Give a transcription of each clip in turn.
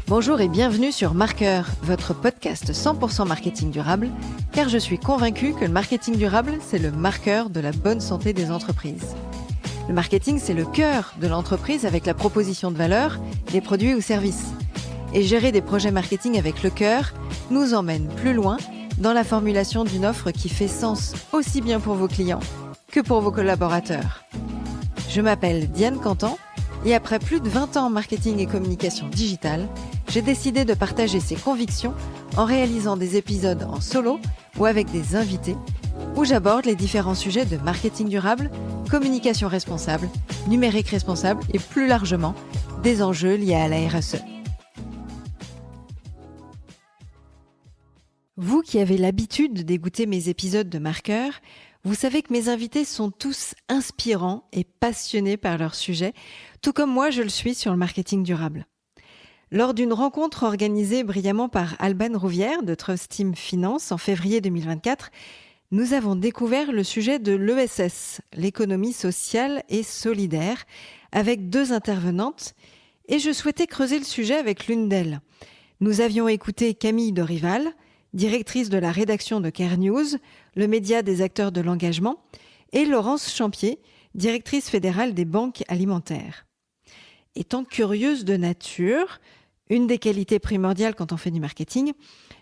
Bonjour et bienvenue sur Marqueur, votre podcast 100% marketing durable, car je suis convaincue que le marketing durable, c'est le marqueur de la bonne santé des entreprises. Le marketing, c'est le cœur de l'entreprise avec la proposition de valeur, des produits ou services. Et gérer des projets marketing avec le cœur nous emmène plus loin dans la formulation d'une offre qui fait sens aussi bien pour vos clients que pour vos collaborateurs. Je m'appelle Diane Cantan et après plus de 20 ans en marketing et communication digitale, j'ai décidé de partager ces convictions en réalisant des épisodes en solo ou avec des invités où j'aborde les différents sujets de marketing durable, communication responsable, numérique responsable et plus largement des enjeux liés à la RSE. Vous qui avez l'habitude d'écouter mes épisodes de Marqueur, vous savez que mes invités sont tous inspirants et passionnés par leur sujet, tout comme moi je le suis sur le marketing durable. Lors d'une rencontre organisée brillamment par Alban Rouvière de Trust Team Finance en février 2024, nous avons découvert le sujet de l'ESS, l'économie sociale et solidaire, avec deux intervenantes, et je souhaitais creuser le sujet avec l'une d'elles. Nous avions écouté Camille Dorival, directrice de la rédaction de Care News, le média des acteurs de l'engagement, et Laurence Champier, directrice fédérale des banques alimentaires. Étant curieuse de nature, une des qualités primordiales quand on fait du marketing,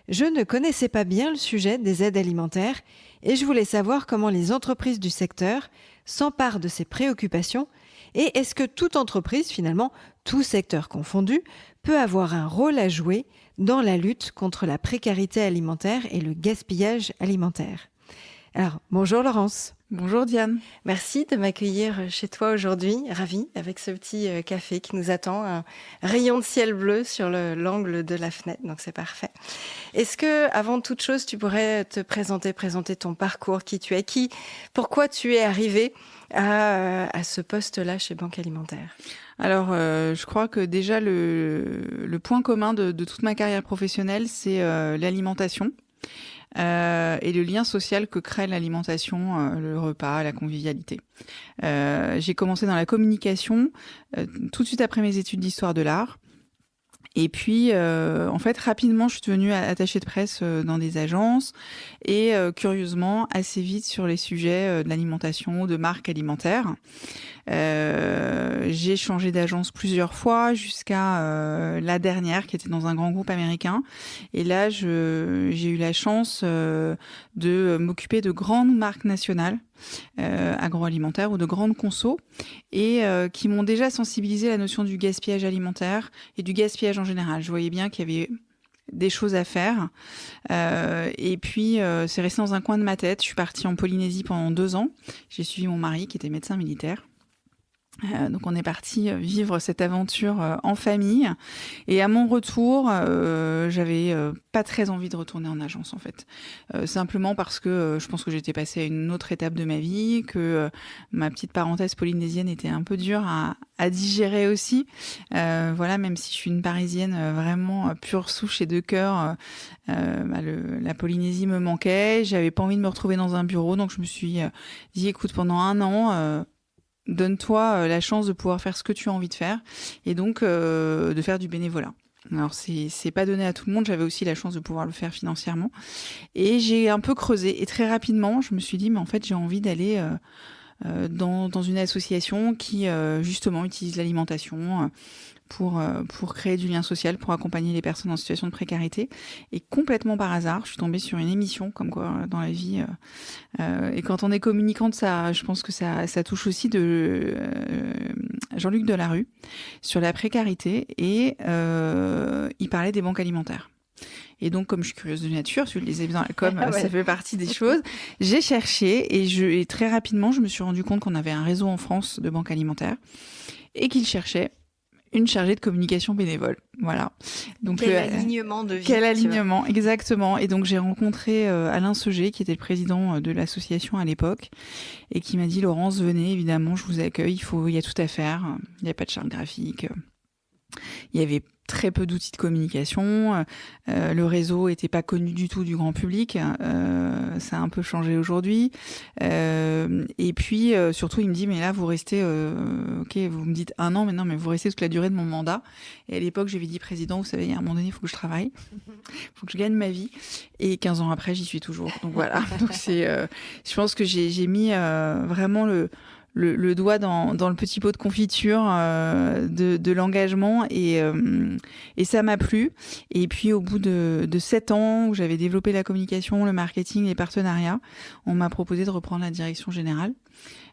je ne connaissais pas bien le sujet des aides alimentaires et je voulais savoir comment les entreprises du secteur s'emparent de ces préoccupations et est-ce que toute entreprise, finalement, tout secteur confondu, peut avoir un rôle à jouer dans la lutte contre la précarité alimentaire et le gaspillage alimentaire. Alors, bonjour Laurence. Bonjour Diane. Merci de m'accueillir chez toi aujourd'hui, ravie, avec ce petit café qui nous attend, un rayon de ciel bleu sur l'angle de la fenêtre, donc c'est parfait. Est-ce que, avant toute chose, tu pourrais te présenter ton parcours, qui tu es, pourquoi tu es arrivée à ce poste-là chez Banque Alimentaire ? Alors, je crois que déjà le point commun de toute ma carrière professionnelle, c'est l'alimentation. Et le lien social que crée l'alimentation, le repas, la convivialité. J'ai commencé dans la communication tout de suite après mes études d'histoire de l'art. Et puis, en fait, rapidement, je suis devenue attachée de presse dans des agences et curieusement, assez vite sur les sujets de l'alimentation, de marque alimentaire. J'ai changé d'agence plusieurs fois jusqu'à la dernière qui était dans un grand groupe américain. Et là, j'ai eu la chance de m'occuper de grandes marques nationales agroalimentaires ou de grandes consos et qui m'ont déjà sensibilisé à la notion du gaspillage alimentaire et du gaspillage en général. Je voyais bien qu'il y avait des choses à faire et puis c'est resté dans un coin de ma tête. Je suis partie en Polynésie pendant 2 ans. J'ai suivi mon mari qui était médecin militaire. Donc on est parti vivre cette aventure en famille et à mon retour j'avais pas très envie de retourner en agence en fait, simplement parce que je pense que j'étais passée à une autre étape de ma vie, que ma petite parenthèse polynésienne était un peu dure à digérer aussi, voilà, même si je suis une Parisienne vraiment pure souche et de cœur, la Polynésie me manquait, j'avais pas envie de me retrouver dans un bureau, donc je me suis dit écoute, pendant 1 an donne-toi la chance de pouvoir faire ce que tu as envie de faire et donc de faire du bénévolat. Alors c'est pas donné à tout le monde, j'avais aussi la chance de pouvoir le faire financièrement et j'ai un peu creusé et très rapidement je me suis dit mais en fait j'ai envie d'aller dans une association qui justement utilise l'alimentation pour créer du lien social, pour accompagner les personnes en situation de précarité. Et complètement par hasard, je suis tombée sur une émission, comme quoi dans la vie, et quand on est communicante, ça, je pense que ça touche aussi de Jean-Luc Delarue sur la précarité, et il parlait des banques alimentaires. Et donc, comme je suis curieuse de nature, tu le disais dans la com, ça fait partie des choses. J'ai cherché et très rapidement, je me suis rendu compte qu'on avait un réseau en France de banques alimentaires et qu'ils cherchaient une chargée de communication bénévole. Voilà. Donc, quel alignement de vie. Quel alignement, exactement. Et donc, j'ai rencontré Alain Sauger, qui était le président de l'association à l'époque, et qui m'a dit, Laurence, venez, évidemment, je vous accueille, il y a tout à faire. Il n'y a pas de charte graphique. Il y avait très peu d'outils de communication. Le réseau n'était pas connu du tout du grand public. Ça a un peu changé aujourd'hui. Et puis, surtout, il me dit, mais là, vous restez... ok, vous me dites 1 an, mais non, mais vous restez toute la durée de mon mandat. Et à l'époque, j'avais dit, président, vous savez, il y a un moment donné, il faut que je travaille. Il faut que je gagne ma vie. Et 15 ans après, j'y suis toujours. Donc voilà. Donc je pense que j'ai mis vraiment le doigt dans le petit pot de confiture de l'engagement et ça m'a plu. Et puis au bout de 7 ans où j'avais développé la communication, le marketing, les partenariats, on m'a proposé de reprendre la direction générale.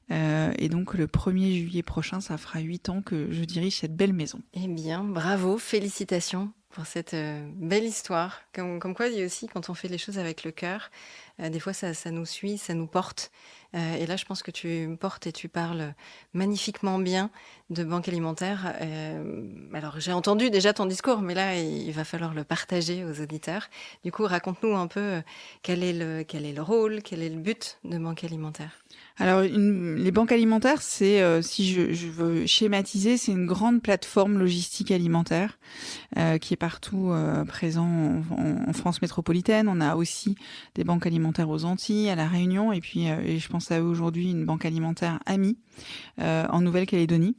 Et donc le 1er juillet prochain, ça fera 8 ans que je dirige cette belle maison. Eh bien, bravo, félicitations pour cette belle histoire. Comme quoi, il y a aussi, quand on fait les choses avec le cœur, des fois ça nous suit, ça nous porte. Et là, je pense que tu me portes et tu parles magnifiquement bien de banque alimentaire. Alors, j'ai entendu déjà ton discours, mais là, il va falloir le partager aux auditeurs. Du coup, raconte-nous un peu quel est le rôle, quel est le but de banque alimentaire. Alors, les banques alimentaires, c'est, si je veux schématiser, c'est une grande plateforme logistique alimentaire qui est partout présent en France métropolitaine. On a aussi des banques alimentaires aux Antilles, à La Réunion, et puis, et je pense à eux aujourd'hui, une banque alimentaire AMI en Nouvelle-Calédonie.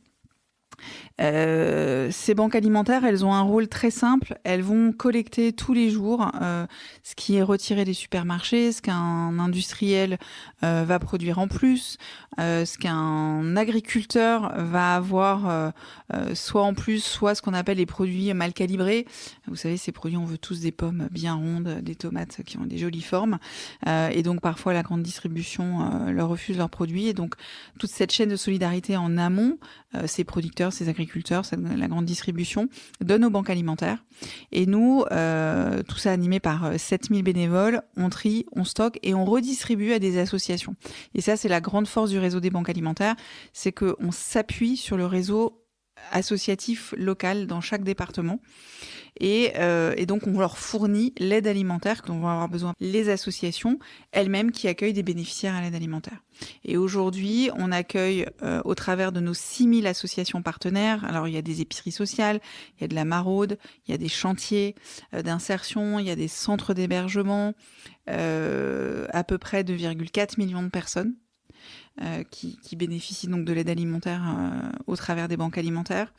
Ces banques alimentaires, elles ont un rôle très simple. Elles vont collecter tous les jours ce qui est retiré des supermarchés, ce qu'un industriel va produire en plus, ce qu'un agriculteur va avoir soit en plus, soit ce qu'on appelle les produits mal calibrés. Vous savez, ces produits, on veut tous des pommes bien rondes, des tomates qui ont des jolies formes. Et donc, parfois, la grande distribution leur refuse leurs produits. Et donc, toute cette chaîne de solidarité en amont, ces producteurs, ces agriculteurs, la grande distribution, donne aux banques alimentaires. Et nous, tout ça animé par 7000 bénévoles, on trie, on stocke et on redistribue à des associations. Et ça, c'est la grande force du réseau des banques alimentaires, c'est qu'on s'appuie sur le réseau associatif local dans chaque département. Et donc, on leur fournit l'aide alimentaire dont vont avoir besoin les associations elles-mêmes qui accueillent des bénéficiaires à l'aide alimentaire. Et aujourd'hui, on accueille au travers de nos 6000 associations partenaires, alors il y a des épiceries sociales, il y a de la maraude, il y a des chantiers d'insertion, il y a des centres d'hébergement, à peu près 2,4 millions de personnes qui bénéficient donc de l'aide alimentaire au travers des banques alimentaires.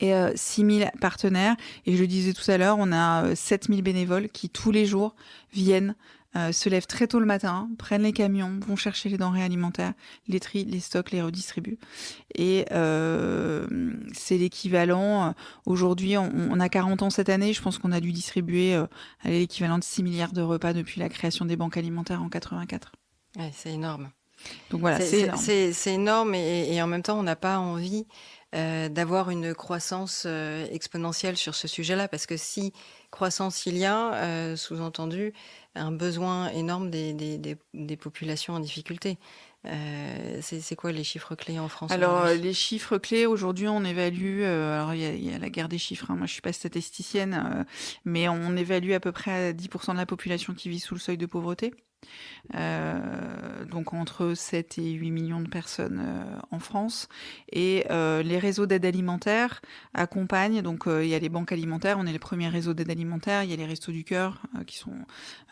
Et 6000 partenaires. Et je le disais tout à l'heure, on a 7000 bénévoles qui, tous les jours, viennent, se lèvent très tôt le matin, prennent les camions, vont chercher les denrées alimentaires, les trient, les stockent, les redistribuent. Et c'est l'équivalent. Aujourd'hui, on a 40 ans cette année. Je pense qu'on a dû distribuer l'équivalent de 6 milliards de repas depuis la création des banques alimentaires en 84. Ouais, c'est énorme. Donc voilà, c'est énorme. C'est énorme et en même temps, on n'a pas envie d'avoir une croissance exponentielle sur ce sujet-là, parce que si croissance il y a, sous-entendu, un besoin énorme des populations en difficulté. C'est quoi les chiffres clés en France? Alors, les chiffres clés, aujourd'hui, on évalue... alors, il y a la guerre des chiffres. Hein. Moi, je suis pas statisticienne, mais on évalue à peu près à 10% de la population qui vit sous le seuil de pauvreté. Donc entre 7 et 8 millions de personnes en France. Et les réseaux d'aide alimentaire accompagnent, donc il y a les banques alimentaires, on est les premiers réseaux d'aide alimentaire, il y a les Restos du Cœur qui sont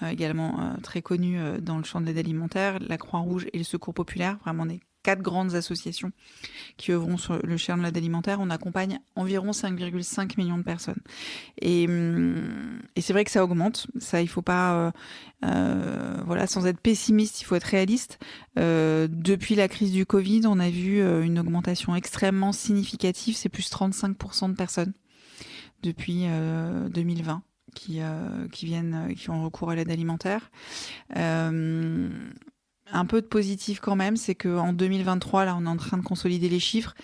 également très connus dans le champ de l'aide alimentaire, la Croix-Rouge et le Secours Populaire, vraiment des 4 grandes associations qui œuvront sur le champ de l'aide alimentaire. On accompagne environ 5,5 millions de personnes. Et c'est vrai que ça augmente. Ça, il faut pas... voilà, sans être pessimiste, il faut être réaliste. Depuis la crise du Covid, on a vu une augmentation extrêmement significative. C'est plus 35% de personnes depuis 2020 qui ont recours à l'aide alimentaire. Un peu de positif quand même, c'est qu'en 2023, là, on est en train de consolider les chiffres.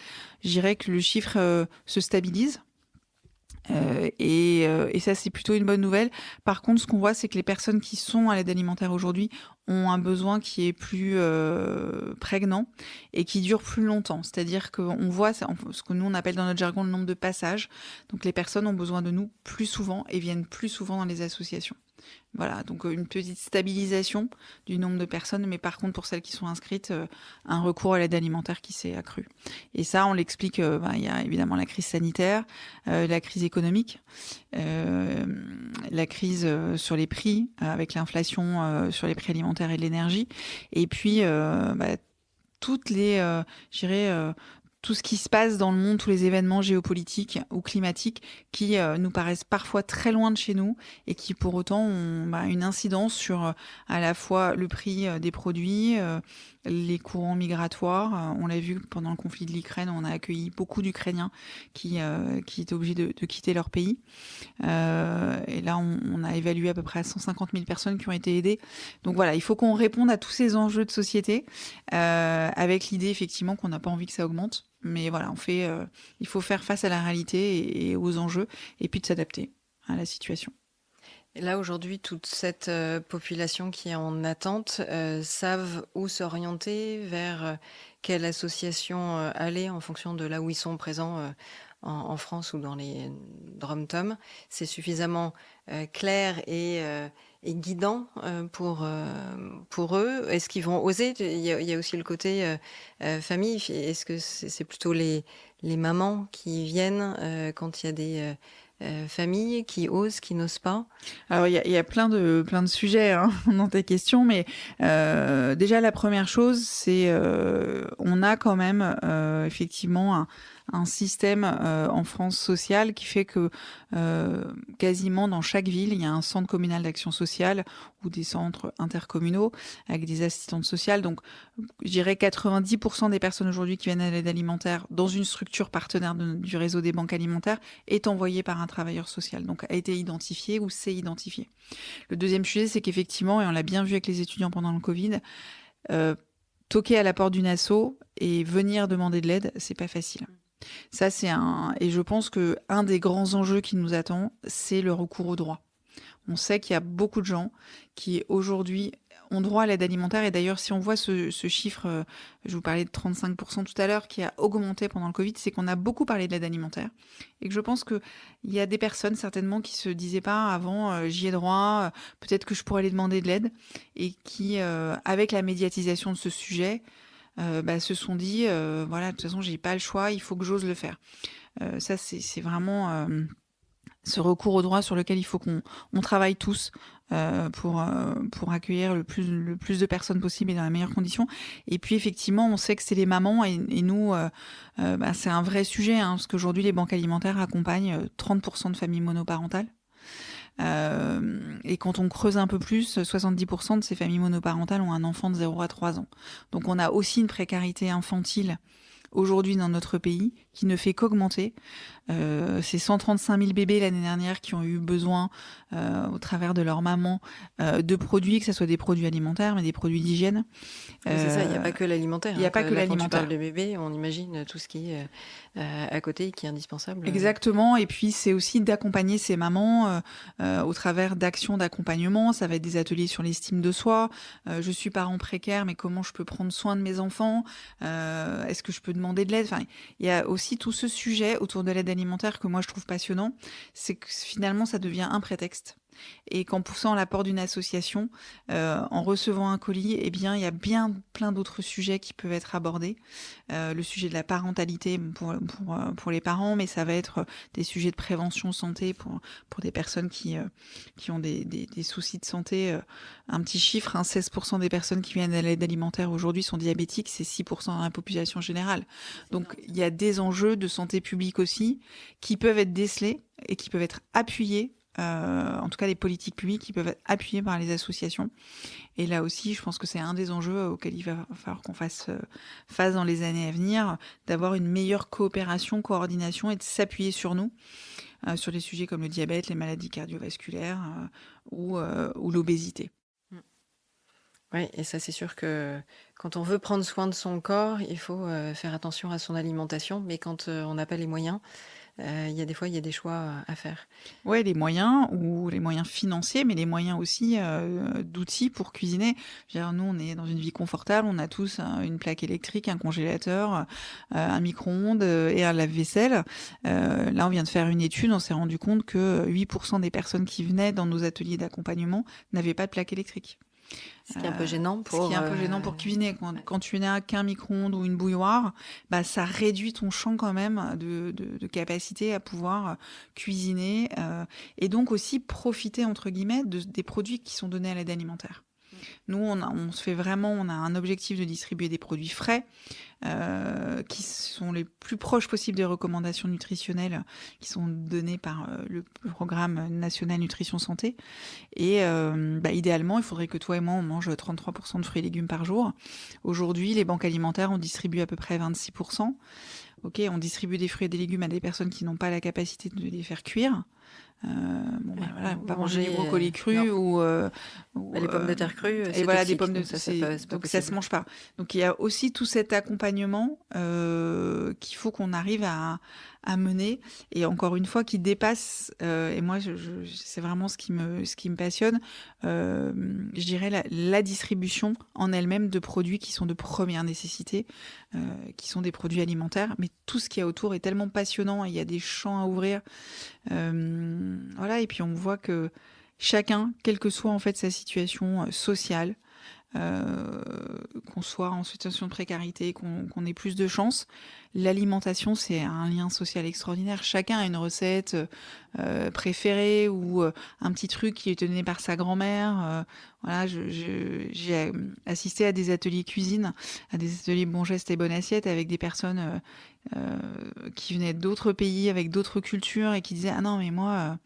Je dirais que le chiffre se stabilise. Et ça, c'est plutôt une bonne nouvelle. Par contre, ce qu'on voit, c'est que les personnes qui sont à l'aide alimentaire aujourd'hui ont un besoin qui est plus prégnant et qui dure plus longtemps. C'est-à-dire qu'on voit ce que nous, on appelle dans notre jargon le nombre de passages. Donc, les personnes ont besoin de nous plus souvent et viennent plus souvent dans les associations. Voilà, donc une petite stabilisation du nombre de personnes, mais par contre, pour celles qui sont inscrites, un recours à l'aide alimentaire qui s'est accru. Et ça, on l'explique, il y a évidemment la crise sanitaire, la crise économique, la crise sur les prix, avec l'inflation sur les prix alimentaires et de l'énergie, et puis toutes les, je dirais, tout ce qui se passe dans le monde, tous les événements géopolitiques ou climatiques qui nous paraissent parfois très loin de chez nous et qui pour autant ont une incidence sur à la fois le prix des produits, les courants migratoires. On l'a vu pendant le conflit de l'Ukraine, on a accueilli beaucoup d'Ukrainiens qui étaient obligés de quitter leur pays. Et là, on a évalué à peu près à 150 000 personnes qui ont été aidées. Donc voilà, il faut qu'on réponde à tous ces enjeux de société avec l'idée effectivement qu'on n'a pas envie que ça augmente. Mais voilà, il faut faire face à la réalité et aux enjeux, et puis de s'adapter à la situation. Et là, aujourd'hui, toute cette population qui est en attente savent où s'orienter, vers quelle association aller en fonction de là où ils sont présents en France ou dans les DROM-TOM. C'est suffisamment clair et guidant pour eux. Est-ce qu'ils vont oser? Il y a aussi le côté famille. Est-ce que c'est plutôt les mamans qui viennent quand il y a des familles qui osent, qui n'osent pas? Alors, il y a plein de sujets dans tes questions, mais déjà, la première chose, c'est on a quand même effectivement un système en France social qui fait que quasiment dans chaque ville, il y a un centre communal d'action sociale ou des centres intercommunaux avec des assistantes sociales. Donc, je dirais 90% des personnes aujourd'hui qui viennent à l'aide alimentaire dans une structure partenaire du réseau des banques alimentaires est envoyée par un travailleur social, donc a été identifié ou s'est identifié. Le deuxième sujet, c'est qu'effectivement, et on l'a bien vu avec les étudiants pendant le Covid, toquer à la porte d'une asso et venir demander de l'aide, c'est pas facile. Ça, et je pense que un des grands enjeux qui nous attend, c'est le recours au droit. On sait qu'il y a beaucoup de gens qui aujourd'hui ont droit à l'aide alimentaire. Et d'ailleurs, si on voit ce chiffre, je vous parlais de 35% tout à l'heure, qui a augmenté pendant le Covid, c'est qu'on a beaucoup parlé de l'aide alimentaire. Et que je pense qu'il y a des personnes certainement qui se disaient pas avant, j'y ai droit, peut-être que je pourrais aller demander de l'aide. Et qui, avec la médiatisation de ce sujet, se sont dit, voilà, de toute façon, j'ai pas le choix, il faut que j'ose le faire. Ça, c'est vraiment ce recours au droit sur lequel il faut qu'on travaille tous pour accueillir le plus de personnes possible et dans les meilleures conditions. Et puis effectivement, on sait que c'est les mamans et nous, c'est un vrai sujet, parce qu'aujourd'hui, les banques alimentaires accompagnent 30% de familles monoparentales. Et quand on creuse un peu plus, 70% de ces familles monoparentales ont un enfant de 0 à 3 ans. Donc on a aussi une précarité infantile aujourd'hui dans notre pays qui ne fait qu'augmenter. C'est 135 000 bébés l'année dernière qui ont eu besoin, au travers de leur maman, de produits, que ce soit des produits alimentaires, mais des produits d'hygiène. C'est ça, il n'y a pas que l'alimentaire. Il n'y a pas que l'alimentaire. Quand tu parles de bébé, on imagine tout ce qui est à côté, qui est indispensable. Exactement, et puis c'est aussi d'accompagner ces mamans au travers d'actions d'accompagnement. Ça va être des ateliers sur l'estime de soi. Je suis parent précaire, mais comment je peux prendre soin de mes enfants? Est-ce que je peux demander de l'aide? Enfin, il y a aussi tout ce sujet autour de l'aide alimentaire que moi je trouve passionnant. C'est que finalement ça devient un prétexte. Et qu'en poussant à la porte d'une association, en recevant un colis, eh bien, il y a bien plein d'autres sujets qui peuvent être abordés. Le sujet de la parentalité pour les parents, mais ça va être des sujets de prévention santé pour des personnes qui ont des soucis de santé. Un petit chiffre, 16% des personnes qui viennent à l'aide alimentaire aujourd'hui sont diabétiques, c'est 6% dans la population générale. Donc il y a des enjeux de santé publique aussi qui peuvent être décelés et qui peuvent être appuyés. En tout cas les politiques publiques qui peuvent être appuyées par les associations. Et là aussi, je pense que c'est un des enjeux auxquels il va falloir qu'on fasse face dans les années à venir, d'avoir une meilleure coopération, coordination et de s'appuyer sur nous, sur des sujets comme le diabète, les maladies cardiovasculaires ou l'obésité. Oui, et ça, c'est sûr que quand on veut prendre soin de son corps, il faut faire attention à son alimentation. Mais quand on n'a pas les moyens, il y a des fois, il y a des choix à faire. Ouais, les moyens ou les moyens financiers, mais les moyens aussi d'outils pour cuisiner. Je veux dire, nous, on est dans une vie confortable, on a tous une plaque électrique, un congélateur, un micro-ondes et un lave-vaisselle. Là, on vient de faire une étude, on s'est rendu compte que 8% des personnes qui venaient dans nos ateliers d'accompagnement n'avaient pas de plaque électrique. Ce qui est un peu gênant Ce qui est un peu gênant pour cuisiner. Quand tu n'as qu'un micro-ondes ou une bouilloire, bah, ça réduit ton champ quand même de capacité à pouvoir cuisiner et donc aussi profiter, entre guillemets, des produits qui sont donnés à l'aide alimentaire. Nous, on se fait vraiment, on a un objectif de distribuer des produits frais qui sont les plus proches possibles des recommandations nutritionnelles qui sont données par le programme national nutrition santé. Et idéalement, il faudrait que toi et moi, on mange 33% de fruits et légumes par jour. Aujourd'hui, les banques alimentaires, on distribue à peu près 26%. Ok, on distribue des fruits et des légumes à des personnes qui n'ont pas la capacité de les faire cuire. On va manger du brocoli cru ou les pommes de terre crues. Et voilà, des pommes de terre. Donc ça se mange pas. Donc il y a aussi tout cet accompagnement qu'il faut qu'on arrive à mener et encore une fois qui dépasse. Et moi, c'est vraiment ce qui me passionne. Je dirais la distribution en elle-même de produits qui sont de première nécessité, qui sont des produits alimentaires. Mais tout ce qu'il y a autour est tellement passionnant et il y a des champs à ouvrir. Voilà, et puis on voit que chacun, quelle que soit en fait sa situation sociale, qu'on soit en situation de précarité, qu'on ait plus de chance, l'alimentation c'est un lien social extraordinaire. Chacun a une recette préférée ou un petit truc qui est donné par sa grand-mère. Voilà, j'ai assisté à des ateliers cuisine, à des ateliers bon geste et bonne assiette avec des personnes qui venaient d'autres pays, avec d'autres cultures et qui disaient ah non mais moi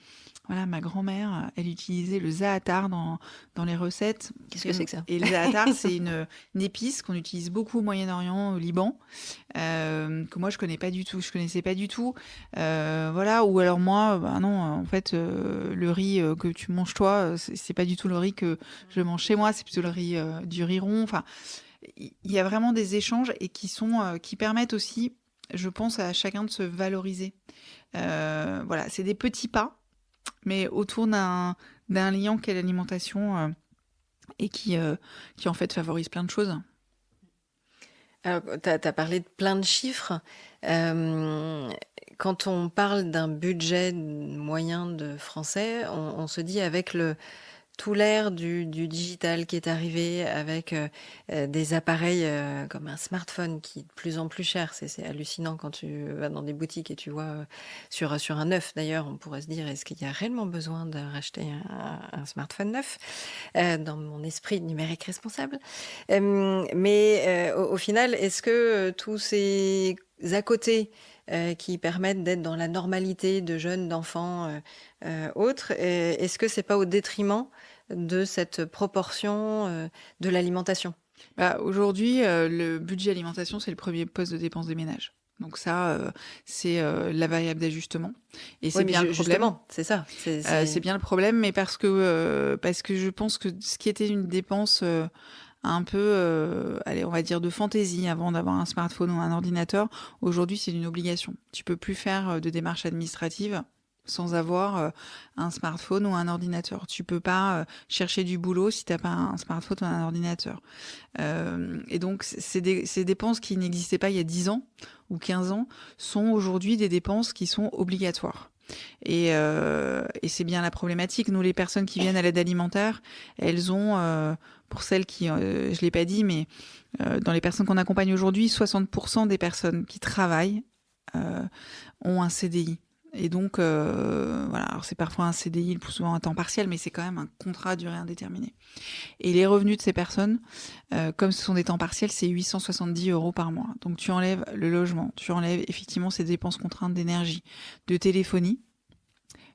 voilà, ma grand-mère, elle utilisait le za'atar dans les recettes. Qu'est-ce que c'est que ça ? Et le za'atar, c'est une épice qu'on utilise beaucoup au Moyen-Orient, au Liban, que moi je connaissais pas du tout. Voilà, ou alors moi, bah non, en fait, le riz que tu manges toi, c'est pas du tout le riz que je mange chez moi, c'est plutôt le riz du riz rond. Enfin, il y a vraiment des échanges et qui permettent aussi, je pense, à chacun de se valoriser. Voilà, c'est des petits pas, mais autour d'un lien qu'est l'alimentation et qui en fait favorise plein de choses. Alors, tu as parlé de plein de chiffres. Quand on parle d'un budget moyen de français, on se dit avec tout l'ère du digital qui est arrivé, avec des appareils comme un smartphone qui est de plus en plus cher. C'est hallucinant quand tu vas dans des boutiques et tu vois sur un neuf d'ailleurs, on pourrait se dire est-ce qu'il y a réellement besoin de racheter un smartphone neuf dans mon esprit numérique responsable. Mais au final, est-ce que tous ces à côté qui permettent d'être dans la normalité de jeunes, d'enfants, autres, est-ce que c'est pas au détriment de cette proportion de l'alimentation ? Aujourd'hui, le budget alimentation, c'est le premier poste de dépense des ménages. Donc ça, c'est la variable d'ajustement. Et c'est bien le problème. Justement, c'est ça. C'est bien le problème, mais parce que je pense que ce qui était une dépense un peu, allez, on va dire de fantaisie avant d'avoir un smartphone ou un ordinateur, aujourd'hui c'est une obligation. Tu peux plus faire de démarches administratives sans avoir un smartphone ou un ordinateur. Tu peux pas chercher du boulot si t'as pas un smartphone ou un ordinateur. Et donc, ces dépenses qui n'existaient pas il y a 10 ans ou 15 ans sont aujourd'hui des dépenses qui sont obligatoires. Et c'est bien la problématique. Nous, les personnes qui viennent à l'aide alimentaire, elles ont, pour celles qui, je l'ai pas dit, mais dans les personnes qu'on accompagne aujourd'hui, 60% des personnes qui travaillent ont un CDI. Et donc, voilà, alors c'est parfois un CDI, le plus souvent à temps partiel, mais c'est quand même un contrat à durée indéterminée. Et les revenus de ces personnes, comme ce sont des temps partiels, c'est 870 € par mois. Donc tu enlèves le logement, tu enlèves effectivement ces dépenses contraintes d'énergie, de téléphonie,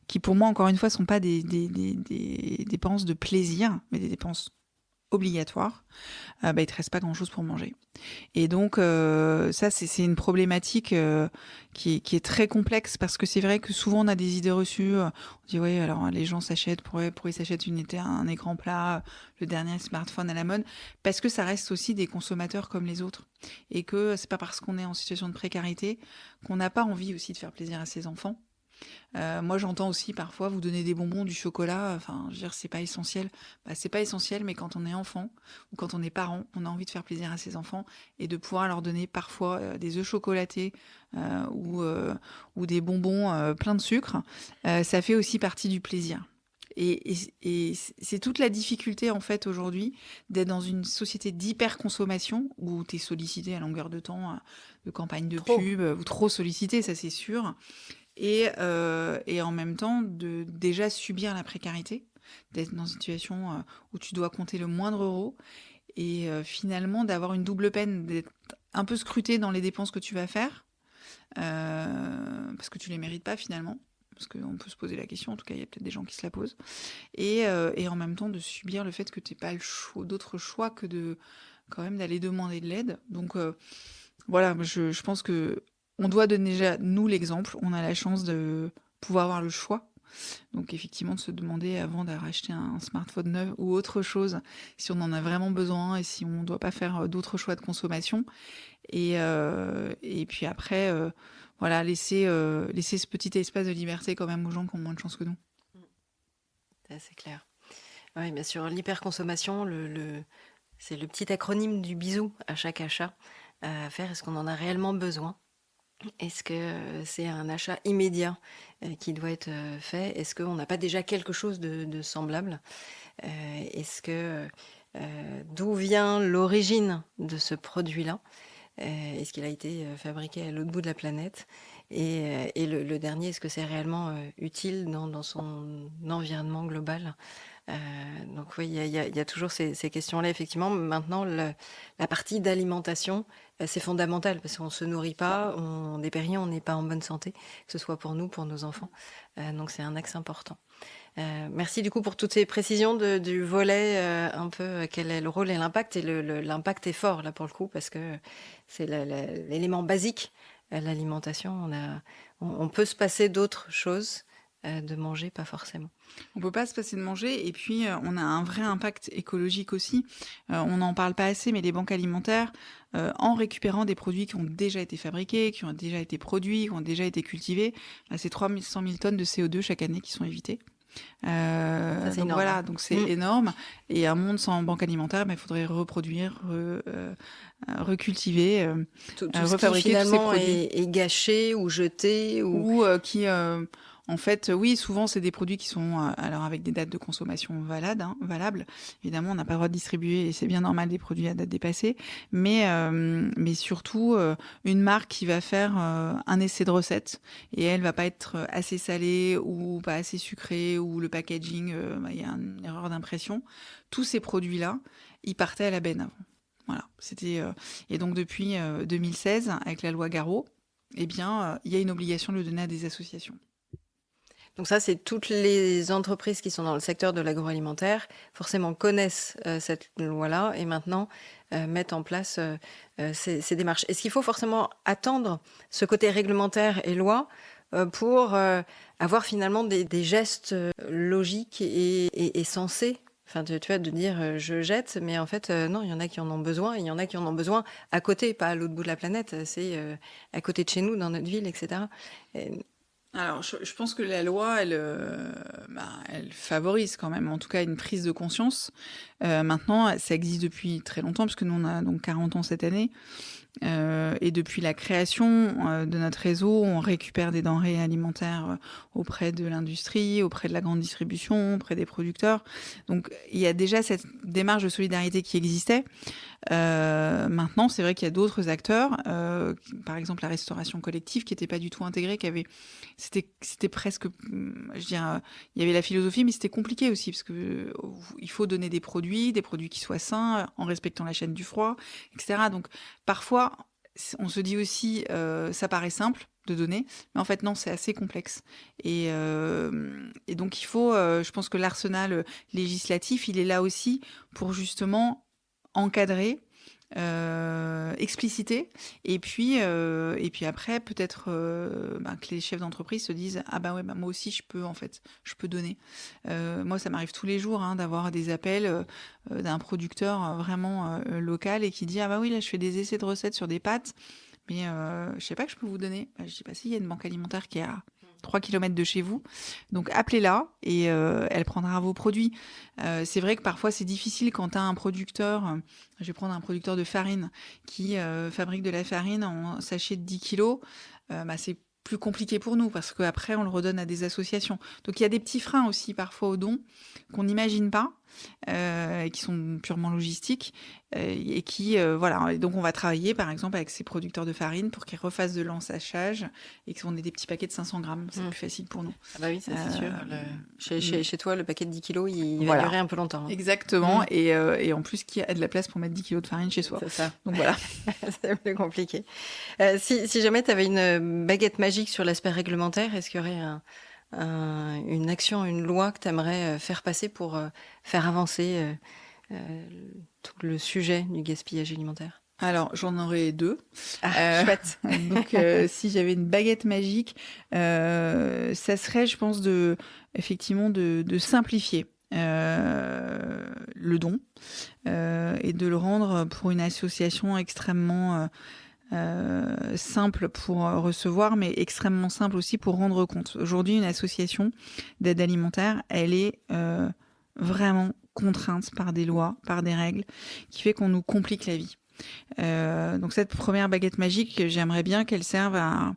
qui pour moi, encore une fois, sont pas des dépenses de plaisir, mais des dépenses obligatoire, il te reste pas grand-chose pour manger. Et donc ça c'est une problématique qui est très complexe parce que c'est vrai que souvent on a des idées reçues. On dit oui, alors les gens s'achètent pour ils s'achètent un écran plat, le dernier smartphone à la mode, parce que ça reste aussi des consommateurs comme les autres et que c'est pas parce qu'on est en situation de précarité qu'on n'a pas envie aussi de faire plaisir à ses enfants. Moi, j'entends aussi parfois vous donner des bonbons, du chocolat. Enfin, je veux dire, c'est pas essentiel. C'est pas essentiel, mais quand on est enfant ou quand on est parent, on a envie de faire plaisir à ses enfants et de pouvoir leur donner parfois des œufs chocolatés ou des bonbons pleins de sucre. Ça fait aussi partie du plaisir. Et c'est toute la difficulté en fait aujourd'hui d'être dans une société d'hyperconsommation où tu es sollicité à longueur de temps, de campagnes de pub, ou trop sollicité, ça c'est sûr. Et en même temps de déjà subir la précarité, d'être dans une situation où tu dois compter le moindre euro et finalement d'avoir une double peine, d'être un peu scruté dans les dépenses que tu vas faire parce que tu les mérites pas finalement, parce qu'on peut se poser la question, en tout cas il y a peut-être des gens qui se la posent, et en même temps de subir le fait que tu n'aies pas d'autre choix que de quand même d'aller demander de l'aide. Donc voilà, je pense que on doit donner déjà, nous, l'exemple. On a la chance de pouvoir avoir le choix. Donc, effectivement, de se demander avant d'acheter un smartphone neuf ou autre chose, si on en a vraiment besoin et si on ne doit pas faire d'autres choix de consommation. Et puis après, voilà, laisser ce petit espace de liberté quand même aux gens qui ont moins de chance que nous. C'est clair. Oui, bien sûr, l'hyperconsommation, c'est le petit acronyme du bisou à chaque achat à faire. Est-ce qu'on en a réellement besoin ? Est-ce que c'est un achat immédiat qui doit être fait ? Est-ce qu'on n'a pas déjà quelque chose de semblable ? Est-ce que d'où vient l'origine de ce produit-là ? Est-ce qu'il a été fabriqué à l'autre bout de la planète ? Et le dernier, est-ce que c'est réellement utile dans son environnement global ? Donc oui, il y a toujours ces questions-là, effectivement. Maintenant, la partie d'alimentation, c'est fondamental parce qu'on ne se nourrit pas, on dépérit, on n'est pas en bonne santé, que ce soit pour nous, pour nos enfants. Donc c'est un axe important. Merci du coup pour toutes ces précisions du volet, un peu quel est le rôle et l'impact. Et l'impact est fort là pour le coup parce que c'est l'élément basique, l'alimentation. On peut se passer d'autres choses. De manger, pas forcément. On peut pas se passer de manger et puis on a un vrai impact écologique aussi. On n'en parle pas assez, mais les banques alimentaires, en récupérant des produits qui ont déjà été fabriqués, qui ont déjà été produits, qui ont déjà été cultivés, c'est 300 000 tonnes de CO2 chaque année qui sont évitées. Donc énorme. voilà, donc c'est énorme. Et un monde sans banque alimentaire, il faudrait reproduire, recultiver, tout refabriquer ce qui, tous ces produits. est gâché ou jeté ou qui en fait, oui, souvent, c'est des produits qui sont alors avec des dates de consommation valables. Évidemment, on n'a pas le droit de distribuer, et c'est bien normal, des produits à date dépassée. Mais surtout, une marque qui va faire un essai de recette et elle va pas être assez salée ou pas assez sucrée ou le packaging, il y a une erreur d'impression. Tous ces produits-là, ils partaient à la benne avant. Voilà, c'était et donc depuis 2016, avec la loi Garot, il y a une obligation de le donner à des associations. Donc ça, c'est toutes les entreprises qui sont dans le secteur de l'agroalimentaire, forcément connaissent cette loi-là et maintenant mettent en place ces démarches. Est-ce qu'il faut forcément attendre ce côté réglementaire et loi pour avoir finalement des gestes logiques et sensés ? Enfin, tu vois, de dire je jette, mais en fait, non, il y en a qui en ont besoin, et il y en a qui en ont besoin à côté, pas à l'autre bout de la planète, c'est à côté de chez nous, dans notre ville, etc. Alors, je pense que la loi, elle favorise quand même, en tout cas, une prise de conscience. Maintenant, ça existe depuis très longtemps, puisque nous, on a donc 40 ans cette année. Et depuis la création de notre réseau, on récupère des denrées alimentaires auprès de l'industrie, auprès de la grande distribution, auprès des producteurs. Donc, il y a déjà cette démarche de solidarité qui existait. Maintenant, c'est vrai qu'il y a d'autres acteurs, par exemple la restauration collective, qui n'était pas du tout intégrée, c'était presque, je dirais, il y avait la philosophie, mais c'était compliqué aussi, parce que il faut donner des produits qui soient sains, en respectant la chaîne du froid, etc. Donc, parfois, on se dit aussi, ça paraît simple, de données. Mais en fait, non, c'est assez complexe. Et donc, il faut, je pense que l'arsenal législatif, il est là aussi pour justement encadrer, expliciter, et puis après, peut-être que les chefs d'entreprise se disent ah bah ouais, bah moi aussi je peux donner. Moi, ça m'arrive tous les jours d'avoir des appels d'un producteur vraiment local et qui dit ah bah oui, là je fais des essais de recettes sur des pâtes. Mais je sais pas que je peux vous donner. Bah, je dis pas si, il y a une banque alimentaire qui est à 3 kilomètres de chez vous. Donc appelez-la et elle prendra vos produits. C'est vrai que parfois c'est difficile quand tu as un producteur, je vais prendre un producteur de farine qui fabrique de la farine en sachet de 10 kilos. C'est plus compliqué pour nous parce qu'après on le redonne à des associations. Donc il y a des petits freins aussi parfois aux dons qu'on n'imagine pas, et qui sont purement logistiques, et qui voilà. Et donc on va travailler par exemple avec ces producteurs de farine pour qu'ils refassent de l'ensachage et qu'on ait des petits paquets de 500 grammes. C'est plus facile pour nous. Ah bah oui, ça c'est sûr. Chez toi, le paquet de 10 kilos, il Voilà. va durer un peu longtemps. Exactement. Et en plus, qu'il y a de la place pour mettre 10 kilos de farine chez soi. C'est ça. Donc voilà. C'est plus compliqué. Si jamais tu avais une baguette magique sur l'aspect réglementaire, est-ce qu'il y aurait une action, une loi que tu aimerais faire passer pour faire avancer tout le sujet du gaspillage alimentaire? Alors, j'en aurais 2. Chouette. Donc, si j'avais une baguette magique, ça serait, je pense, effectivement, de simplifier le don et de le rendre pour une association extrêmement simple pour recevoir, mais extrêmement simple aussi pour rendre compte. Aujourd'hui, une association d'aide alimentaire, elle est vraiment contrainte par des lois, par des règles, qui fait qu'on nous complique la vie. Donc cette première baguette magique, j'aimerais bien qu'elle serve à,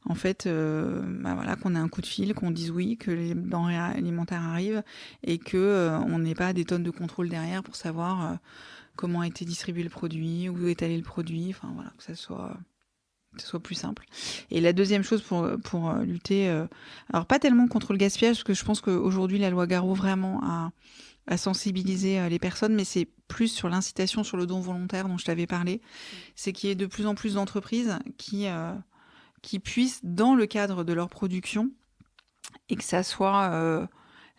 en fait, voilà, qu'on ait un coup de fil, qu'on dise oui, que les denrées alimentaires arrivent et que on n'ait pas des tonnes de contrôle derrière pour savoir comment a été distribué le produit, où est allé le produit, enfin voilà, que ça soit plus simple. Et la deuxième chose pour lutter, alors pas tellement contre le gaspillage, parce que je pense qu'aujourd'hui la loi Garot vraiment a sensibilisé les personnes, mais c'est plus sur l'incitation sur le don volontaire dont je t'avais parlé. C'est qu'il y ait de plus en plus d'entreprises qui puissent, dans le cadre de leur production, et que ça soit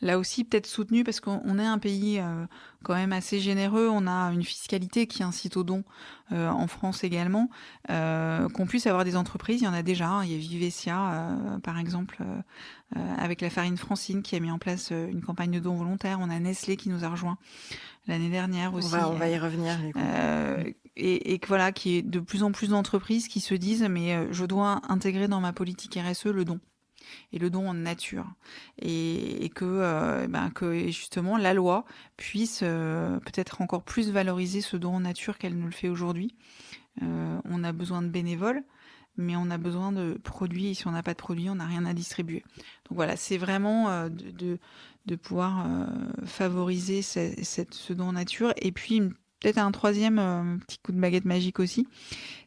là aussi peut-être soutenu, parce qu'on est un pays quand même assez généreux, on a une fiscalité qui incite aux dons en France également, qu'on puisse avoir des entreprises, il y en a déjà, il y a Vivesia par exemple, avec la farine Francine qui a mis en place une campagne de dons volontaires, on a Nestlé qui nous a rejoint l'année dernière aussi. On va y revenir. Et que voilà, qu'il y ait de plus en plus d'entreprises qui se disent mais je dois intégrer dans ma politique RSE le don. Et le don en nature, et que justement la loi puisse peut-être encore plus valoriser ce don en nature qu'elle ne le fait aujourd'hui. On a besoin de bénévoles, mais on a besoin de produits, et si on n'a pas de produits, on n'a rien à distribuer. Donc voilà, c'est vraiment de pouvoir favoriser ce don en nature. Et puis peut-être un troisième petit coup de baguette magique aussi,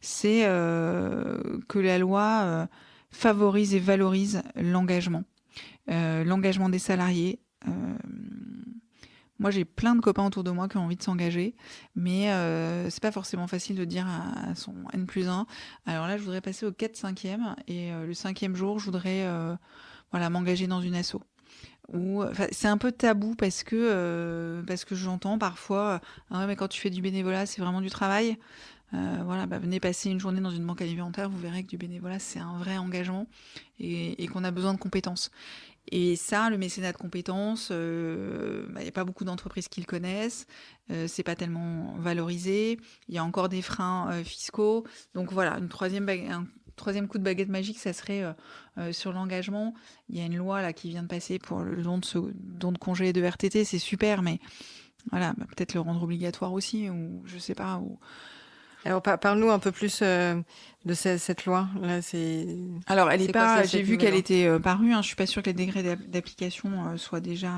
c'est que la loi favorise et valorise l'engagement des salariés. Moi, j'ai plein de copains autour de moi qui ont envie de s'engager, mais c'est pas forcément facile de dire à son N+1. Alors là, je voudrais passer au 4/5e, et le 5e jour, je voudrais m'engager dans une asso. C'est un peu tabou parce que j'entends parfois ah ouais, mais quand tu fais du bénévolat, c'est vraiment du travail. Venez passer une journée dans une banque alimentaire, vous verrez que du bénévolat, c'est un vrai engagement et qu'on a besoin de compétences. Et ça, le mécénat de compétences, y a pas beaucoup d'entreprises qui le connaissent, c'est pas tellement valorisé, il y a encore des freins fiscaux. Donc voilà, un troisième coup de baguette magique, ça serait sur l'engagement. Il y a une loi là qui vient de passer pour le don de congé et de RTT, c'est super, mais voilà, peut-être le rendre obligatoire aussi, ou je sais pas, ou... Alors, parle-nous un peu plus de cette loi. Là, alors, elle est pas. J'ai vu qu'elle loi était parue. Je suis pas sûre que les décrets d'application soient déjà.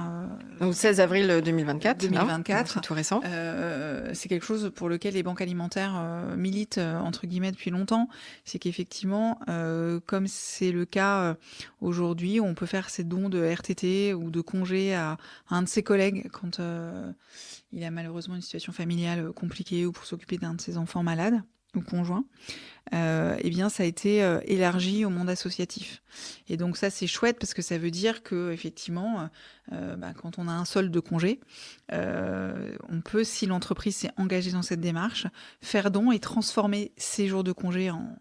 Donc 16 avril 2024. 2024. C'est tout récent. C'est quelque chose pour lequel les banques alimentaires militent entre guillemets depuis longtemps. C'est qu'effectivement, comme c'est le cas aujourd'hui, on peut faire ses dons de RTT ou de congé à un de ses collègues quand il a malheureusement une situation familiale compliquée ou pour s'occuper d'un de ses enfants malades ou conjoints. eh bien, ça a été élargi au monde associatif. Et donc ça, c'est chouette parce que ça veut dire que effectivement, quand on a un solde de congé, on peut, si l'entreprise s'est engagée dans cette démarche, faire don et transformer ces jours de congé en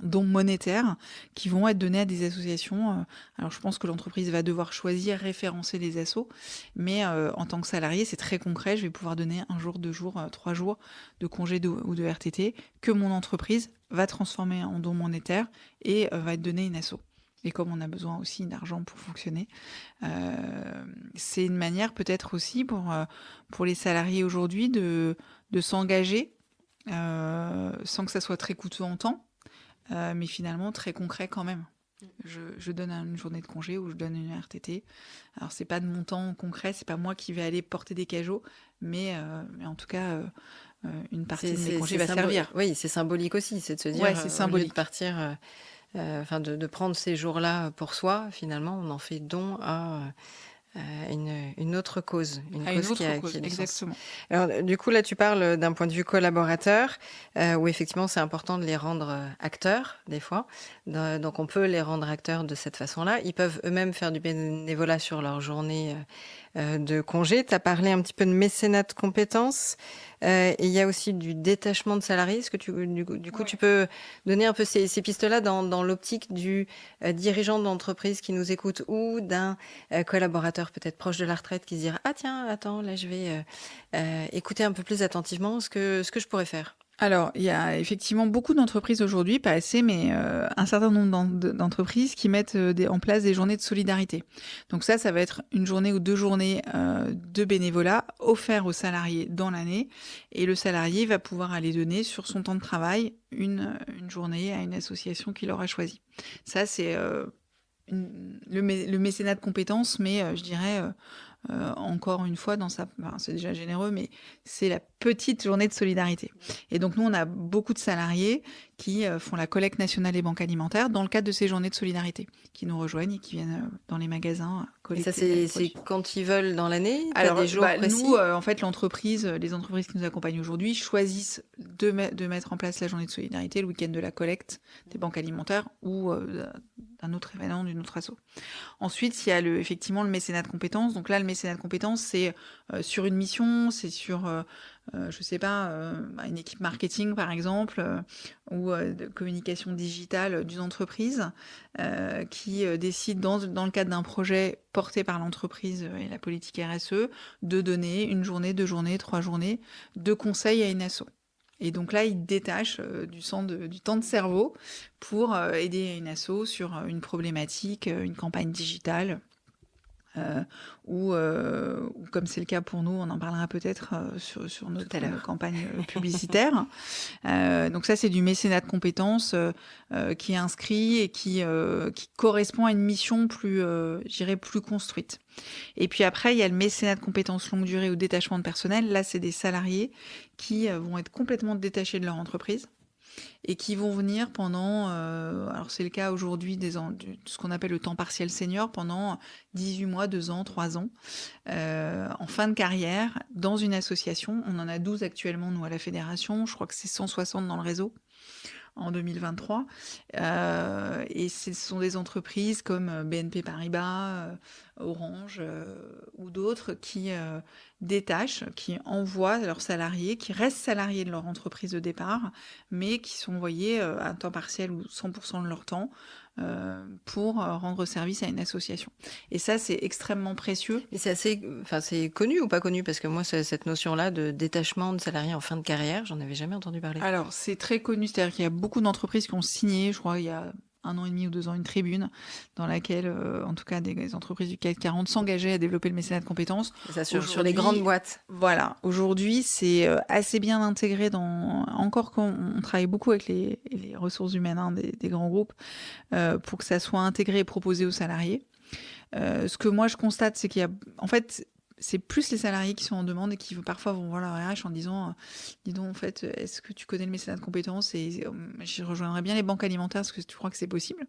dons monétaires qui vont être donnés à des associations. Alors, je pense que l'entreprise va devoir choisir, référencer les assos, mais en tant que salarié, c'est très concret. Je vais pouvoir donner 1 jour, 2 jours, 3 jours de congé ou de RTT que mon entreprise va transformer en don monétaire et va être donné à une asso. Et comme on a besoin aussi d'argent pour fonctionner, c'est une manière peut-être aussi pour les salariés aujourd'hui de s'engager sans que ça soit très coûteux en temps, mais finalement très concret quand même. Je donne une journée de congé ou je donne une RTT. Alors c'est pas de montant concret, c'est pas moi qui vais aller porter des cajots, mais en tout cas une partie de mes congés va servir. Oui, c'est symbolique aussi, c'est de se dire, c'est au lieu de symbolique. partir, de prendre ces jours-là pour soi, finalement, on en fait don à une autre cause, À une autre qui a cause, du sens. exactement. Alors, du coup, là, tu parles d'un point de vue collaborateur, où effectivement, c'est important de les rendre acteurs, des fois. Donc, on peut les rendre acteurs de cette façon-là. Ils peuvent eux-mêmes faire du bénévolat sur leur journée de congé. Tu as parlé un petit peu de mécénat de compétences. Et il y a aussi du détachement de salariés. Est-ce que du coup, tu peux donner un peu ces pistes-là dans l'optique du dirigeant d'entreprise qui nous écoute ou d'un collaborateur peut-être proche de la retraite qui se dira « Ah tiens, attends, là je vais écouter un peu plus attentivement ce que je pourrais faire ». Alors, il y a effectivement beaucoup d'entreprises aujourd'hui, pas assez, mais un certain nombre d'entreprises qui mettent en place des journées de solidarité. Donc ça va être une journée ou 2 journées de bénévolat offerts aux salariés dans l'année, et le salarié va pouvoir aller donner sur son temps de travail une journée à une association qu'il aura choisie. Ça, c'est le mécénat de compétences, mais je dirais encore une fois, c'est déjà généreux, mais c'est la petite journée de solidarité. Et donc nous, on a beaucoup de salariés qui font la collecte nationale des banques alimentaires dans le cadre de ces journées de solidarité, qui nous rejoignent et qui viennent dans les magasins collecter. Et ça, c'est quand ils veulent dans l'année? Alors, des jours précis? nous, en fait, les entreprises qui nous accompagnent aujourd'hui choisissent de mettre en place la journée de solidarité le week-end de la collecte des banques alimentaires ou d'un autre événement, d'une autre asso. Ensuite, il y a effectivement le mécénat de compétences. Donc là, le mécénat de compétences, c'est sur une mission, c'est sur, je sais pas, une équipe marketing, par exemple, ou de communication digitale d'une entreprise qui décide, dans le cadre d'un projet porté par l'entreprise et la politique RSE, de donner 1 journée, 2 journées, 3 journées de conseil à une asso. Et donc là, il détache du temps de cerveau pour aider une asso sur une problématique, une campagne digitale, ou comme c'est le cas pour nous, on en parlera peut-être sur notre campagne publicitaire. Donc ça, c'est du mécénat de compétences qui est inscrit et qui correspond à une mission plus construite. Et puis après, il y a le mécénat de compétences longue durée ou détachement de personnel. Là, c'est des salariés qui vont être complètement détachés de leur entreprise et qui vont venir pendant, alors c'est le cas aujourd'hui de ce qu'on appelle le temps partiel senior, pendant 18 mois, 2 ans, 3 ans, en fin de carrière, dans une association. On en a 12 actuellement, nous, à la fédération. Je crois que c'est 160 dans le réseau en 2023. Et ce sont des entreprises comme BNP Paribas, Orange ou d'autres qui détachent, qui envoient leurs salariés, qui restent salariés de leur entreprise de départ, mais qui sont envoyés à temps partiel ou 100% de leur temps pour rendre service à une association. Et ça, c'est extrêmement précieux. Et c'est connu ou pas connu? Parce que moi, cette notion-là de détachement de salariés en fin de carrière, j'en avais jamais entendu parler. Alors, c'est très connu, c'est-à-dire qu'il y a beaucoup d'entreprises qui ont signé, je crois, il y a 1 an et demi ou 2 ans, une tribune dans laquelle, en tout cas, des entreprises du CAC 40 s'engageaient à développer le mécénat de compétences. Ça, sur les grandes boîtes. Voilà. Aujourd'hui, c'est assez bien intégré encore quand on travaille beaucoup avec les ressources humaines des grands groupes, pour que ça soit intégré et proposé aux salariés. Ce que moi, je constate, c'est qu'il y a, en fait, c'est plus les salariés qui sont en demande et qui parfois vont voir leur RH en disant dis donc, en fait, est-ce que tu connais le mécénat de compétences, et je rejoindrais bien les banques alimentaires, est-ce que tu crois que c'est possible?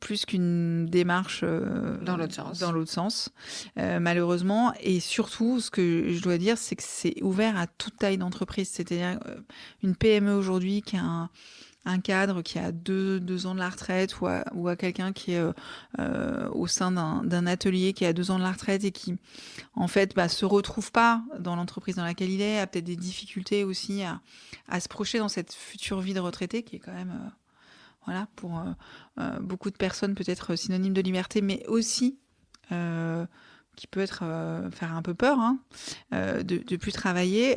plus qu'une démarche Dans l'autre sens. dans l'autre sens, malheureusement. Et surtout, ce que je dois dire, c'est que c'est ouvert à toute taille d'entreprise. C'est-à-dire une PME aujourd'hui qui a un cadre qui a deux ans de la retraite ou à quelqu'un qui est au sein d'un atelier qui a 2 ans de la retraite et qui, en fait, se retrouve pas dans l'entreprise dans laquelle il est, a peut-être des difficultés aussi à se projeter dans cette future vie de retraité qui est quand même, voilà, pour beaucoup de personnes peut-être synonyme de liberté, mais aussi qui peut être faire un peu peur, hein, de plus travailler,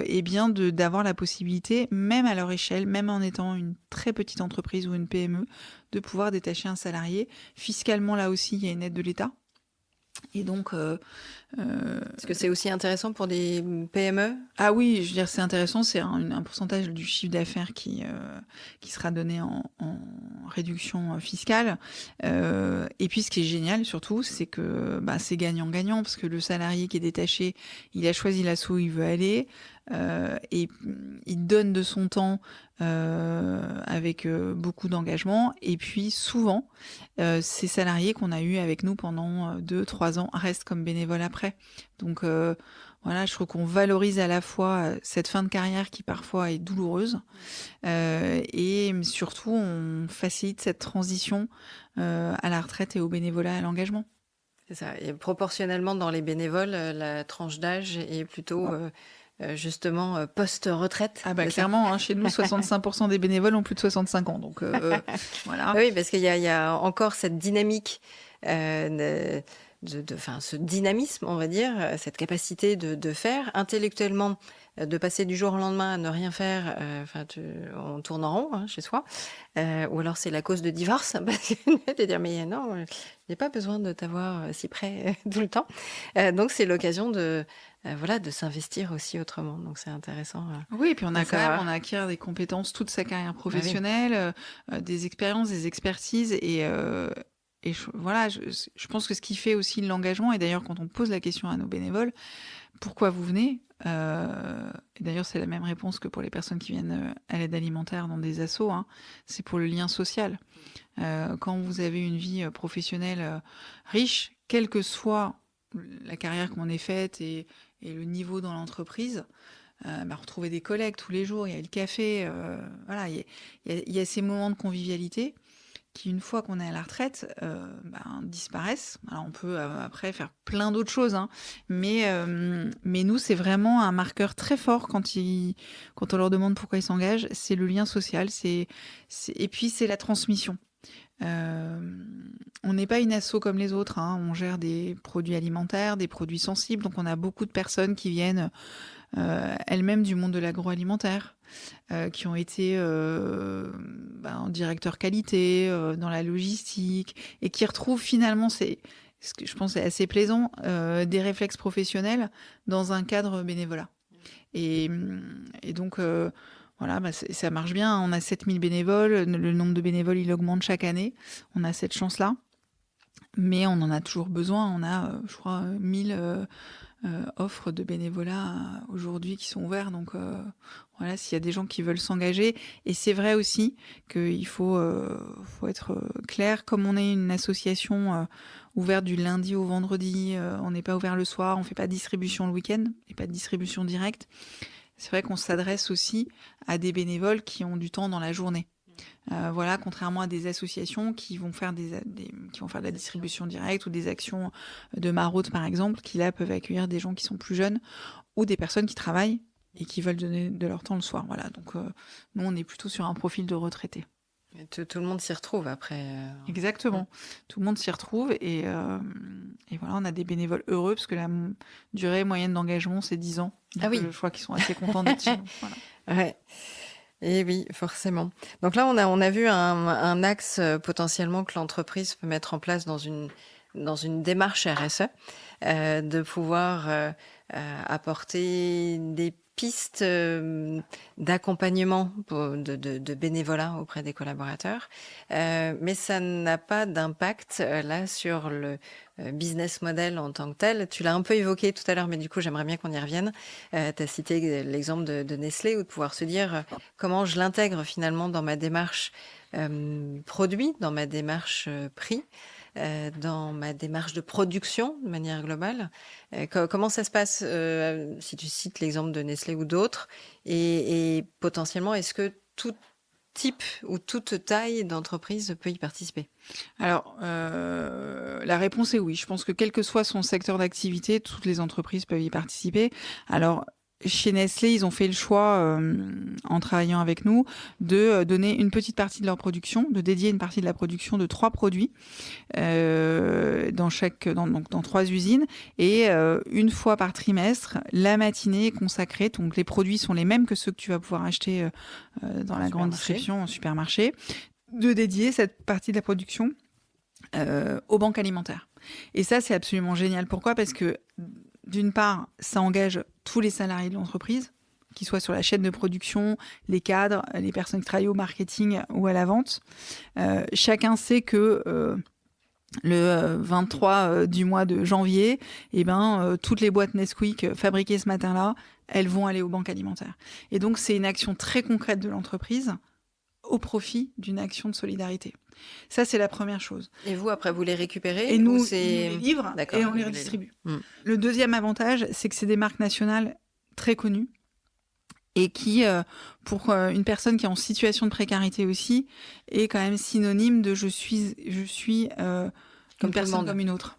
et bien d'avoir la possibilité, même à leur échelle, même en étant une très petite entreprise ou une PME, de pouvoir détacher un salarié. Fiscalement, là aussi, il y a une aide de l'État. Et donc, Est-ce que c'est aussi intéressant pour des PME? ah oui, je veux dire, c'est intéressant, c'est un pourcentage du chiffre d'affaires qui sera donné en réduction fiscale. Et puis, ce qui est génial, surtout, c'est que c'est gagnant-gagnant, parce que le salarié qui est détaché, il a choisi l'asso où il veut aller, et il donne de son temps avec beaucoup d'engagement. Et puis, souvent, ces salariés qu'on a eus avec nous pendant 2-3 ans restent comme bénévoles après. Donc, voilà, je trouve qu'on valorise à la fois cette fin de carrière qui parfois est douloureuse, et surtout on facilite cette transition à la retraite et au bénévolat, à l'engagement. C'est ça. Et proportionnellement, dans les bénévoles, la tranche d'âge est plutôt justement post-retraite. Ah clairement, hein, chez nous, 65% des bénévoles ont plus de 65 ans. Donc voilà. Oui, parce qu'il y a encore cette dynamique ce dynamisme, on va dire, cette capacité de faire intellectuellement, de passer du jour au lendemain à ne rien faire, on tourne en rond, hein, chez soi. Ou alors c'est la cause de divorce, parce que de dire mais non, il n'y a pas besoin de t'avoir si près tout le temps. Donc c'est l'occasion de s'investir aussi autrement. Donc c'est intéressant. Oui, et puis on savoir. acquiert des compétences toute sa carrière professionnelle, des expériences, des expertises, et je pense que ce qui fait aussi l'engagement, et d'ailleurs quand on pose la question à nos bénévoles, pourquoi vous venez, et d'ailleurs c'est la même réponse que pour les personnes qui viennent à l'aide alimentaire dans des assos, hein, c'est pour le lien social. Quand vous avez une vie professionnelle riche, quelle que soit la carrière qu'on ait faite et le niveau dans l'entreprise, retrouver des collègues tous les jours, il y a le café, voilà, il y a ces moments de convivialité qui, une fois qu'on est à la retraite, disparaissent. Alors on peut après faire plein d'autres choses, hein, mais nous, c'est vraiment un marqueur très fort quand on leur demande pourquoi ils s'engagent, c'est le lien social, et puis c'est la transmission. On n'est pas une asso comme les autres, hein, on gère des produits alimentaires, des produits sensibles, donc on a beaucoup de personnes qui viennent elles-mêmes du monde de l'agroalimentaire, qui ont été en directeur qualité, dans la logistique, et qui retrouvent finalement, ce que je pense est assez plaisant, des réflexes professionnels dans un cadre bénévolat. Et donc, voilà, ça marche bien. On a 7000 bénévoles. Le nombre de bénévoles, il augmente chaque année. On a cette chance-là. Mais on en a toujours besoin. On a, je crois, 1000 offres de bénévolat aujourd'hui qui sont ouvertes. Donc, voilà, s'il y a des gens qui veulent s'engager. Et c'est vrai aussi qu'il faut être clair. Comme on est une association ouverte du lundi au vendredi, on n'est pas ouvert le soir, on ne fait pas de distribution le week-end et pas de distribution directe. C'est vrai qu'on s'adresse aussi à des bénévoles qui ont du temps dans la journée. Voilà, contrairement à des associations qui vont faire qui vont faire de la distribution directe ou des actions de maraude, par exemple, qui là peuvent accueillir des gens qui sont plus jeunes ou des personnes qui travaillent et qui veulent donner de leur temps le soir. Voilà, donc nous, on est plutôt sur un profil de retraité. Tout le monde s'y retrouve après. Exactement. Tout le monde s'y retrouve et voilà, on a des bénévoles heureux parce que la durée moyenne d'engagement, c'est 10 ans. Donc, Ah oui. Je crois qu'ils sont assez contents d'être chez nous. Voilà. Ouais. Et oui, forcément. Donc là, on a vu un axe potentiellement que l'entreprise peut mettre en place dans une démarche RSE, de pouvoir apporter des pistes d'accompagnement de bénévolat auprès des collaborateurs, mais ça n'a pas d'impact là sur business model en tant que tel. Tu l'as un peu évoqué tout à l'heure, mais du coup, j'aimerais bien qu'on y revienne. Tu as cité l'exemple de Nestlé, ou de pouvoir se dire comment je l'intègre finalement dans ma démarche produit, dans ma démarche prix, dans ma démarche de production de manière globale. Comment ça se passe si tu cites l'exemple de Nestlé ou d'autres, et potentiellement, est-ce que tout type ou toute taille d'entreprise peut y participer? Alors, la réponse est oui. Je pense que quel que soit son secteur d'activité, toutes les entreprises peuvent y participer. Alors, chez Nestlé, ils ont fait le choix, en travaillant avec nous, de donner une petite partie de leur production, de dédier une partie de la production de 3 produits, dans 3 usines, et une fois par trimestre, la matinée est consacrée. Donc, les produits sont les mêmes que ceux que tu vas pouvoir acheter dans la grande distribution, en supermarché, de dédier cette partie de la production aux banques alimentaires. Et ça, c'est absolument génial. Pourquoi ? Parce que, d'une part, ça engage tous les salariés de l'entreprise, qu'ils soient sur la chaîne de production, les cadres, les personnes qui travaillent au marketing ou à la vente. Chacun sait que le 23 du mois de janvier, toutes les boîtes Nesquik fabriquées ce matin-là, elles vont aller aux banques alimentaires. Et donc, c'est une action très concrète de l'entreprise au profit d'une action de solidarité. Ça, c'est la première chose. Et vous, après, vous les récupérez? Et nous, ou ils nous les livrent et on les redistribue. Le deuxième avantage, c'est que c'est des marques nationales très connues et qui, pour une personne qui est en situation de précarité aussi, est quand même synonyme de je suis une personne comme une autre.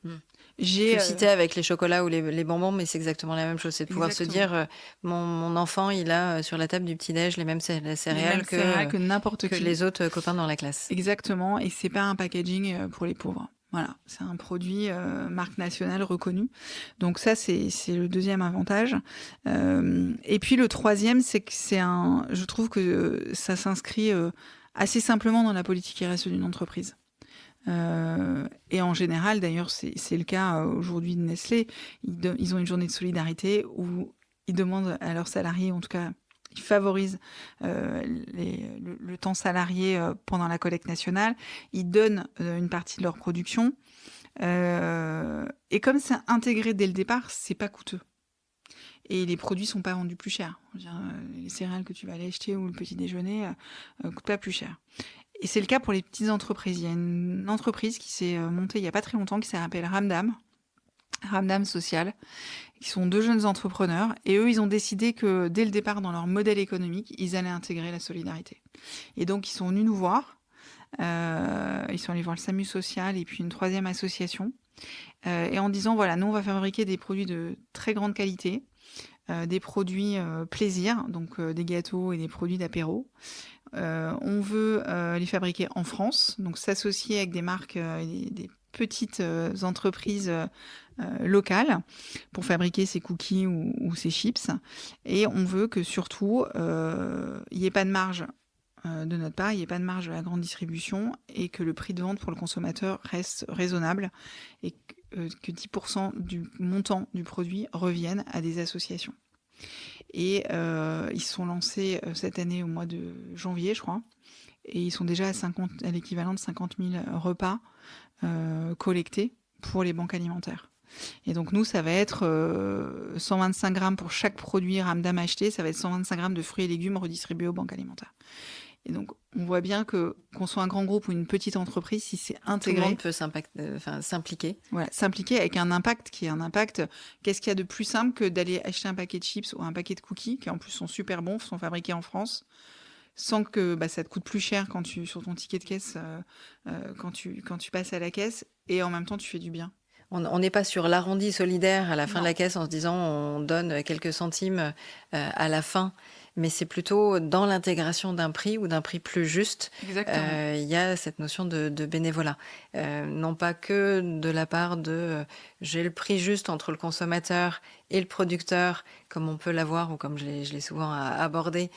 Tu citais avec les chocolats ou les bonbons, mais c'est exactement la même chose. C'est de pouvoir se dire, mon enfant, il a sur la table du petit-déj les mêmes céréales que n'importe qui. Les autres copains dans la classe. Exactement, et c'est pas un packaging pour les pauvres. Voilà, c'est un produit marque nationale reconnue. Donc ça, c'est le deuxième avantage. Et puis le troisième, c'est que je trouve que ça s'inscrit assez simplement dans la politique RSE d'une entreprise. Et en général, d'ailleurs, c'est le cas aujourd'hui de Nestlé. Ils ont une journée de solidarité où ils demandent à leurs salariés, en tout cas, ils favorisent le temps salarié pendant la collecte nationale. Ils donnent une partie de leur production. Et comme c'est intégré dès le départ, c'est pas coûteux. Et les produits sont pas vendus plus cher. Les céréales que tu vas aller acheter ou le petit déjeuner coûtent pas plus cher. Et c'est le cas pour les petites entreprises. Il y a une entreprise qui s'est montée il y a pas très longtemps qui s'appelle Ramdam Social, qui sont 2 jeunes entrepreneurs. Et eux, ils ont décidé que dès le départ, dans leur modèle économique, ils allaient intégrer la solidarité. Et donc, ils sont venus nous voir. Ils sont allés voir le SAMU Social et puis une 3e association. Et en disant, voilà, nous, on va fabriquer des produits de très grande qualité, des produits plaisir, donc des gâteaux et des produits d'apéro. On veut les fabriquer en France, donc s'associer avec des marques, des petites entreprises locales pour fabriquer ces cookies ou ces chips. Et on veut que surtout, il n'y ait pas de marge de notre part, il n'y ait pas de marge de la grande distribution et que le prix de vente pour le consommateur reste raisonnable et que 10% du montant du produit reviennent à des associations. Et ils se sont lancés cette année au mois de janvier, je crois, et ils sont déjà à l'équivalent de 50 000 repas collectés pour les banques alimentaires. Et donc nous, ça va être 125 grammes pour chaque produit Ramdam acheté, ça va être 125 grammes de fruits et légumes redistribués aux banques alimentaires. Et donc, on voit bien qu'on soit un grand groupe ou une petite entreprise, si c'est intégré... Tout le monde peut s'impliquer. Voilà, s'impliquer avec un impact qui est un impact... Qu'est-ce qu'il y a de plus simple que d'aller acheter un paquet de chips ou un paquet de cookies, qui en plus sont super bons, sont fabriqués en France, sans que ça te coûte plus cher sur ton ticket de caisse, quand tu passes à la caisse, et en même temps, tu fais du bien. On n'est pas sur l'arrondi solidaire à la fin de la caisse en se disant on donne quelques centimes à la fin. Mais c'est plutôt dans l'intégration d'un prix ou d'un prix plus juste. Il y a cette notion de bénévolat. Non pas que de la part de j'ai le prix juste entre le consommateur et le producteur, comme on peut l'avoir ou comme je l'ai souvent abordé,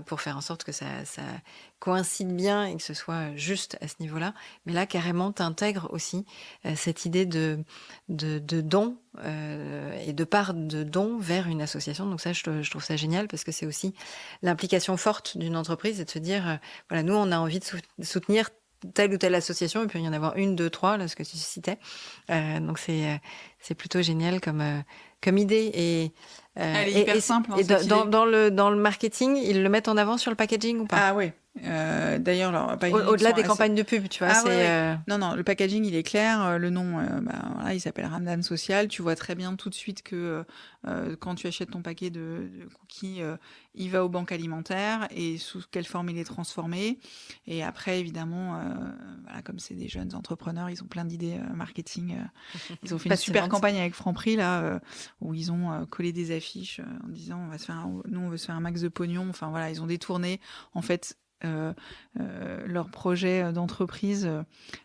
pour faire en sorte que ça coïncide bien et que ce soit juste à ce niveau-là. Mais là, carrément, tu intègres aussi cette idée de don et de part de don vers une association. Donc ça, je trouve ça génial parce que c'est aussi l'implication forte d'une entreprise et de se dire, voilà, nous, on a envie de soutenir telle ou telle association. Il peut y en avoir 1, 2, 3, là, ce que tu citais. Donc, c'est plutôt génial comme idée. Elle est hyper simple. Et dans le marketing, ils le mettent en avant sur le packaging ou pas? Ah oui. D'ailleurs, leur packaging Au-delà des campagnes de pub, tu vois. Ah ouais. Non, le packaging, il est clair. Le nom, voilà, il s'appelle Ramdam Social. Tu vois très bien tout de suite que quand tu achètes ton paquet de cookies, il va aux banques alimentaires et sous quelle forme il est transformé. Et après, évidemment, voilà, comme c'est des jeunes entrepreneurs, ils ont plein d'idées marketing. Ils ont fait une super campagne avec Franprix, là, où ils ont collé des affiches en disant nous, on veut se faire un max de pognon. Enfin, voilà, ils ont détourné, en fait, leur projet d'entreprise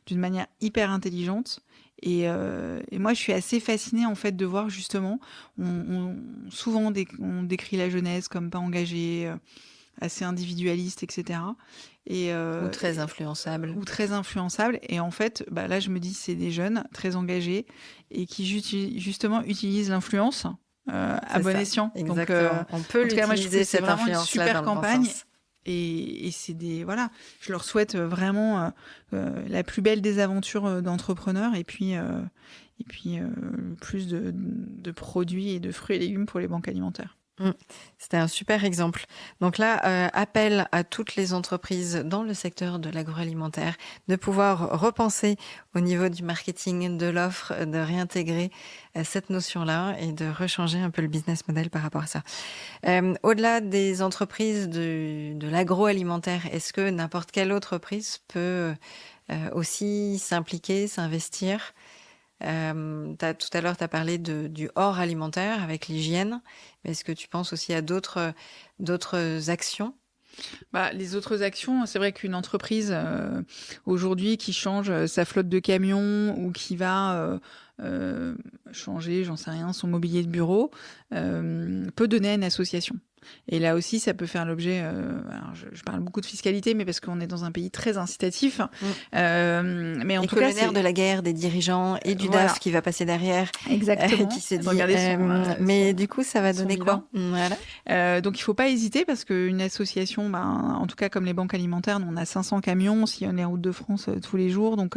d'une manière hyper intelligente et moi je suis assez fascinée en fait de voir justement souvent on décrit la jeunesse comme pas engagée, assez individualiste, etc. Ou très influençable. Et en fait là je me dis c'est des jeunes très engagés et qui justement utilisent l'influence à bon escient. Exactement. Donc on peut l'utiliser, c'est cette vraiment une influence-là super dans le campagne. bon sens. Et c'est je leur souhaite vraiment la plus belle des aventures d'entrepreneurs et puis plus de produits et de fruits et légumes pour les banques alimentaires. C'était un super exemple. Donc là, appel à toutes les entreprises dans le secteur de l'agroalimentaire de pouvoir repenser au niveau du marketing, de l'offre, de réintégrer cette notion-là et de rechanger un peu le business model par rapport à ça. Au-delà des entreprises de l'agroalimentaire, est-ce que n'importe quelle autre entreprise peut aussi s'impliquer, s'investir? Tout à l'heure, tu as parlé du hors alimentaire avec l'hygiène, mais est-ce que tu penses aussi à d'autres actions? Les autres actions, c'est vrai qu'une entreprise aujourd'hui qui change sa flotte de camions ou qui va changer, j'en sais rien, son mobilier de bureau, peut donner à une association. Et là aussi, ça peut faire l'objet. Alors je parle beaucoup de fiscalité, mais parce qu'on est dans un pays très incitatif. Mais en tout cas, le nerf de la guerre des dirigeants et du DAF qui va passer derrière. Exactement. Qui se dit. Mais du coup, ça va donner quoi? Voilà. Donc, il faut pas hésiter parce qu'une association, en tout cas comme les banques alimentaires, nous, on a 500 camions, on sillonne les routes de France tous les jours. Donc,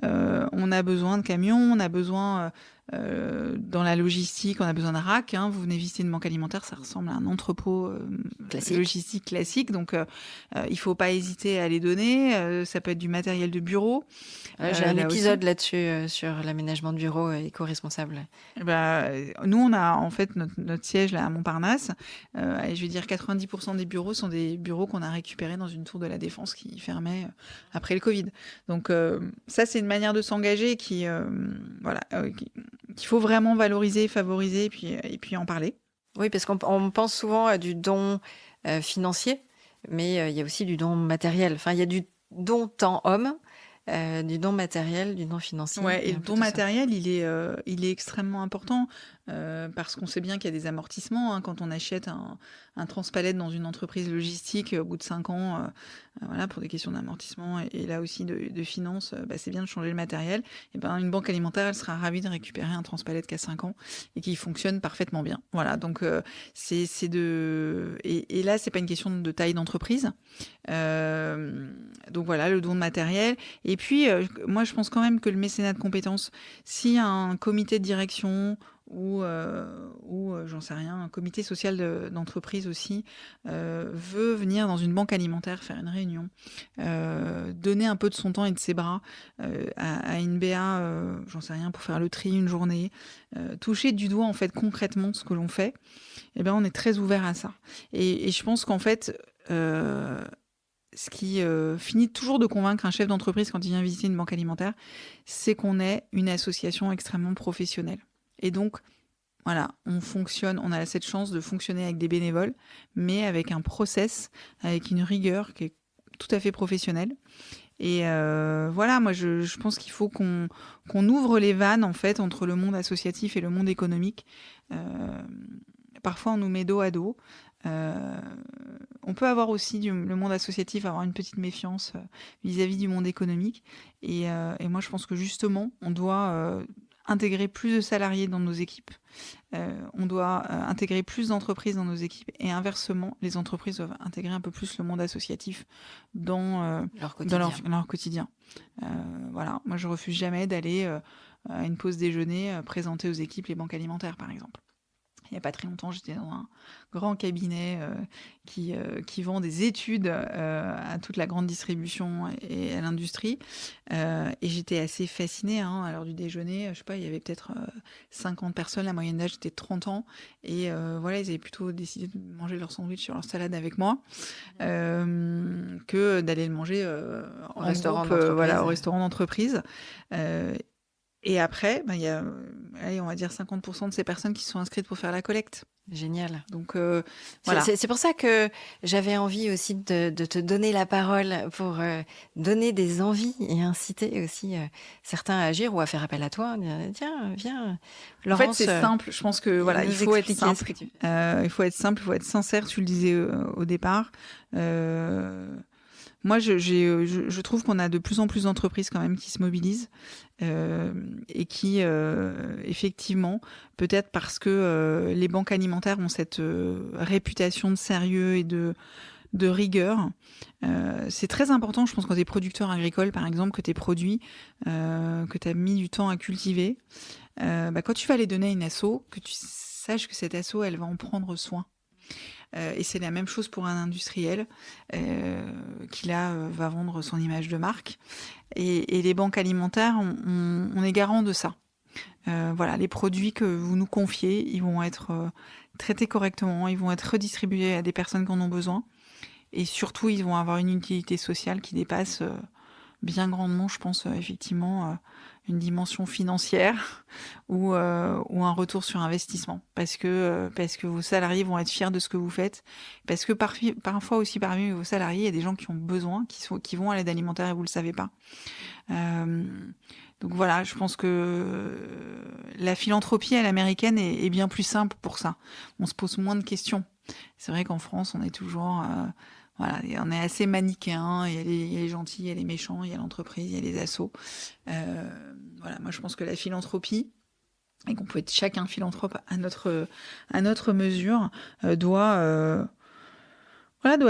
on a besoin de camions, on a besoin dans la logistique, on a besoin de rack. Vous venez visiter une banque alimentaire, ça ressemble à un entrepôt logistique classique. Donc, il faut pas hésiter à les donner. Ça peut être du matériel de bureau. J'ai un épisode là-dessus sur l'aménagement de bureaux éco-responsable. Nous, on a en fait notre siège là à Montparnasse. Et je vais dire 90% des bureaux sont des bureaux qu'on a récupérés dans une tour de la Défense qui fermait après le Covid. Donc ça, c'est une manière de s'engager qu'il faut vraiment valoriser, favoriser et puis en parler. Oui, parce qu'on pense souvent à du don financier, mais il y a aussi du don matériel. Enfin, il y a du don temps-homme, du don matériel, du don financier. Ouais, et le don matériel, il est extrêmement important parce qu'on sait bien qu'il y a des amortissements. Quand on achète un transpalette dans une entreprise logistique, au bout de 5 ans, pour des questions d'amortissement et là aussi de finances, c'est bien de changer le matériel. Et une banque alimentaire, elle sera ravie de récupérer un transpalette qui a 5 ans et qui fonctionne parfaitement bien. Voilà, donc et là, c'est pas une question de taille d'entreprise. Donc voilà, le don de matériel. Et puis, moi, je pense quand même que le mécénat de compétences, si un comité de direction ou j'en sais rien, un comité social d'entreprise aussi veut venir dans une banque alimentaire faire une réunion, donner un peu de son temps et de ses bras à une BA, j'en sais rien, pour faire le tri une journée, toucher du doigt en fait concrètement ce que l'on fait, on est très ouvert à ça. Et je pense qu'en fait ce qui finit toujours de convaincre un chef d'entreprise quand il vient visiter une banque alimentaire, c'est qu'on est une association extrêmement professionnelle. Et donc, voilà, on a cette chance de fonctionner avec des bénévoles, mais avec un process, avec une rigueur qui est tout à fait professionnelle. Et moi, je pense qu'il faut qu'on ouvre les vannes, en fait, entre le monde associatif et le monde économique. Parfois, on nous met dos à dos. On peut avoir aussi le monde associatif, avoir une petite méfiance vis-à-vis du monde économique. Et moi, je pense que justement, on doit intégrer plus de salariés dans nos équipes. On doit intégrer plus d'entreprises dans nos équipes et inversement, les entreprises doivent intégrer un peu plus le monde associatif dans leur quotidien. Voilà, moi je refuse jamais d'aller à une pause déjeuner présenter aux équipes les banques alimentaires, par exemple. Il n'y a pas très longtemps, j'étais dans un grand cabinet qui vend des études à toute la grande distribution et à l'industrie. Et j'étais assez fascinée. À l'heure du déjeuner, je sais pas, il y avait peut-être 50 personnes. La moyenne d'âge était de 30 ans. Et voilà, ils avaient plutôt décidé de manger leur sandwich sur leur salade avec moi que d'aller le manger au restaurant au restaurant d'entreprise. Et après, il y a, on va dire 50% de ces personnes qui sont inscrites pour faire la collecte. Génial. Donc, voilà. C'est pour ça que j'avais envie aussi de te donner la parole pour donner des envies et inciter aussi certains à agir ou à faire appel à toi. Tiens, viens, Laurence. En fait, c'est simple. Je pense que il faut être simple. Il faut être simple, il faut être sincère. Tu le disais au départ. Moi, je trouve qu'on a de plus en plus d'entreprises quand même qui se mobilisent et qui, effectivement, peut-être parce que les banques alimentaires ont cette réputation de sérieux et de rigueur. C'est très important, je pense, quand tu es producteur agricole, par exemple, que tes produits, que tu as mis du temps à cultiver, quand tu vas les donner à une asso, que tu saches que cette asso, elle va en prendre soin. Et c'est la même chose pour un industriel qui là va vendre son image de marque. Et les banques alimentaires, on est garant de ça. Voilà, les produits que vous nous confiez, ils vont être traités correctement, ils vont être redistribués à des personnes qui en ont besoin. Et surtout, ils vont avoir une utilité sociale qui dépasse bien grandement, je pense, effectivement, une dimension financière ou un retour sur investissement. Parce que vos salariés vont être fiers de ce que vous faites. Parce que parfois aussi parmi vos salariés, il y a des gens qui ont besoin, qui vont à l'aide alimentaire et vous le savez pas. Donc voilà, je pense que la philanthropie à l'américaine est bien plus simple pour ça. On se pose moins de questions. C'est vrai qu'en France, on est toujours... Voilà, on est assez manichéen, il y a les gentils, il y a les méchants, il y a l'entreprise, il y a les assos. Voilà, moi je pense que la philanthropie, et qu'on peut être chacun philanthrope à notre mesure, doit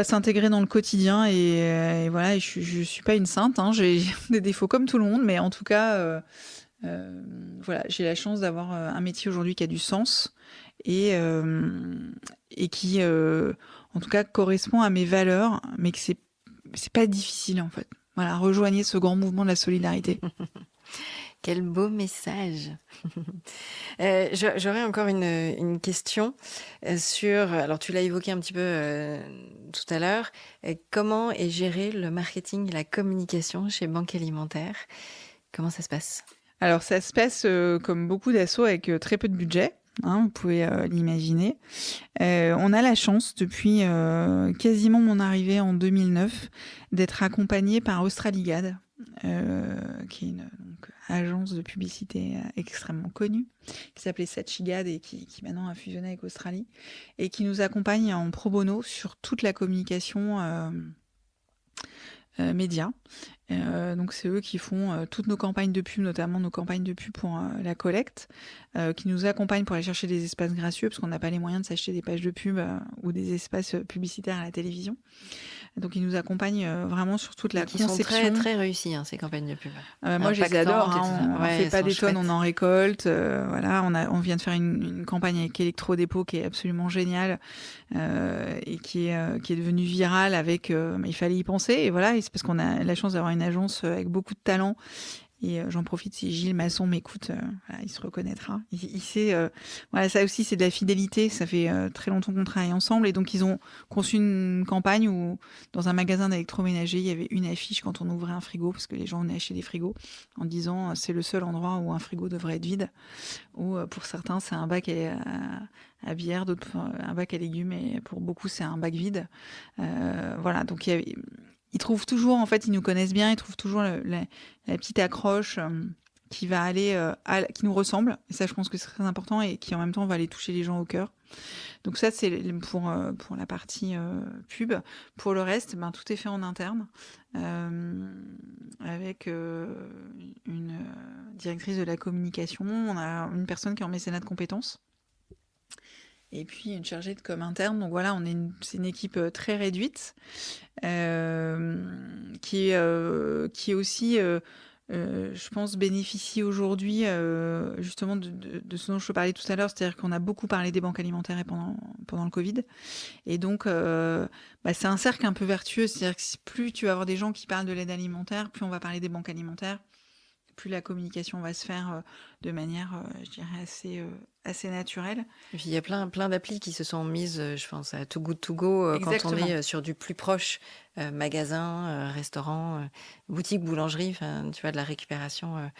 s'intégrer dans le quotidien et voilà, et je suis pas une sainte, j'ai des défauts comme tout le monde, mais en tout cas, voilà, j'ai la chance d'avoir un métier aujourd'hui qui a du sens et qui en tout cas correspond à mes valeurs, mais que c'est pas difficile en fait. Voilà, rejoignez ce grand mouvement de la solidarité. Quel beau message. J'aurais encore une question sur, alors tu l'as évoqué un petit peu tout à l'heure, comment est géré le marketing et la communication chez Banque Alimentaire? Comment ça se passe? Alors ça se passe comme beaucoup d'assos avec très peu de budget. Vous pouvez l'imaginer. On a la chance, depuis quasiment mon arrivée en 2009, d'être accompagné par Australigad, qui est une agence de publicité extrêmement connue, qui s'appelait Saatchigad et qui maintenant a fusionné avec Australie, et qui nous accompagne en pro bono sur toute la communication médias. Donc c'est eux qui font toutes nos campagnes de pub, notamment nos campagnes de pub pour la collecte, qui nous accompagnent pour aller chercher des espaces gracieux, parce qu'on n'a pas les moyens de s'acheter des pages de pub ou des espaces publicitaires à la télévision. Donc ils nous accompagnent vraiment sur toute la conception. Qui sont très, très réussis, ces campagnes de pub. Moi, je les adore. On ne fait pas des tonnes, on en récolte. Voilà, on vient de faire une campagne avec Electro-Dépôt qui est absolument géniale et qui est devenue virale avec... il fallait y penser. Et voilà, et c'est parce qu'on a la chance d'avoir une agence avec beaucoup de talent. Et j'en profite, si Gilles Masson m'écoute, voilà, il se reconnaîtra. Il sait, voilà, ça aussi c'est de la fidélité. Ça fait très longtemps qu'on travaille ensemble, et donc ils ont conçu une campagne où, dans un magasin d'électroménager, il y avait une affiche quand on ouvrait un frigo, parce que les gens venaient acheter des frigos, en disant c'est le seul endroit où un frigo devrait être vide. Ou pour certains c'est un bac à bière, d'autres un bac à légumes, et pour beaucoup c'est un bac vide. Voilà, donc ils trouvent toujours, en fait, ils nous connaissent bien, ils trouvent toujours la petite accroche qui va aller, qui nous ressemble. Et ça, je pense que c'est très important et qui en même temps va aller toucher les gens au cœur. Donc ça, c'est pour la partie pub. Pour le reste, tout est fait en interne avec une directrice de la communication. On a une personne qui est en mécénat de compétences. Et puis une chargée de com interne. Donc voilà, c'est une équipe très réduite qui est aussi, je pense, bénéficie aujourd'hui justement de ce dont je te parlais tout à l'heure, c'est-à-dire qu'on a beaucoup parlé des banques alimentaires pendant le Covid. Et donc, c'est un cercle un peu vertueux, c'est-à-dire que plus tu vas avoir des gens qui parlent de l'aide alimentaire, plus on va parler des banques alimentaires, plus la communication va se faire de manière, je dirais, assez naturelle. Et puis il y a plein d'applis qui se sont mises, je pense à Too Good To Go, quand on est sur du plus proche, magasin, restaurant, boutique, boulangerie, tu vois, de la récupération.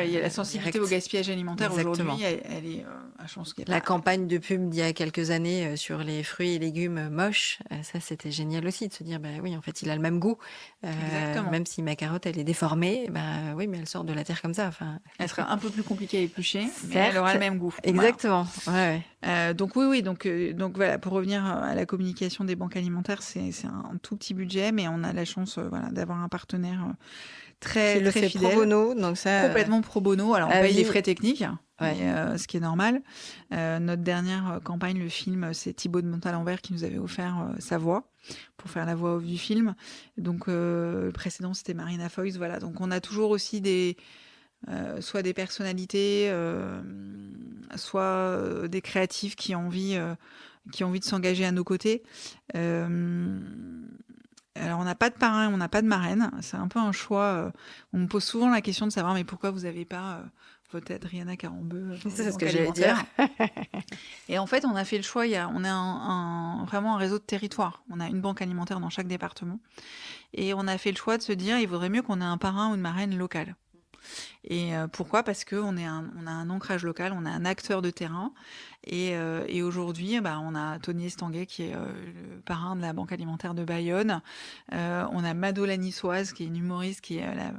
Il y a la sensibilité au gaspillage alimentaire. Exactement. Aujourd'hui, elle est, je pense qu'il y a la campagne de pub d'il y a quelques années sur les fruits et légumes moches, ça c'était génial aussi de se dire oui, en fait il a le même goût, même si ma carotte elle est déformée, oui, mais elle sort de la terre comme ça. Elle sera un peu plus compliquée à éplucher, mais elle aura le même goût. Exactement. Voilà. Ouais. Donc oui, donc voilà, pour revenir à la communication des banques alimentaires, c'est un tout petit budget, mais on a la chance d'avoir un partenaire très fidèle. Pro bono, donc ça complètement pro bono. Alors on paye les frais techniques, ouais. ce qui est normal. Notre dernière campagne, le film, c'est Thibaut de Montalembert qui nous avait offert sa voix pour faire la voix off du film. Donc le précédent c'était Marina Foïs. Voilà, donc on a toujours aussi soit des personnalités, soit des créatifs qui ont envie de s'engager à nos côtés. Alors, on n'a pas de parrain, on n'a pas de marraine. C'est un peu un choix. On me pose souvent la question de savoir, mais pourquoi vous n'avez pas votre Adriana Carambeu C'est ce que j'allais dire. Et en fait, on a fait le choix. On a vraiment un réseau de territoire. On a une banque alimentaire dans chaque département. Et on a fait le choix de se dire, il vaudrait mieux qu'on ait un parrain ou une marraine locale. Et pourquoi ? Parce qu'on a un ancrage local, on a un acteur de terrain. Et aujourd'hui, on a Tony Estanguet qui est le parrain de la Banque alimentaire de Bayonne. On a Mado la Niçoise qui est une humoriste qui est la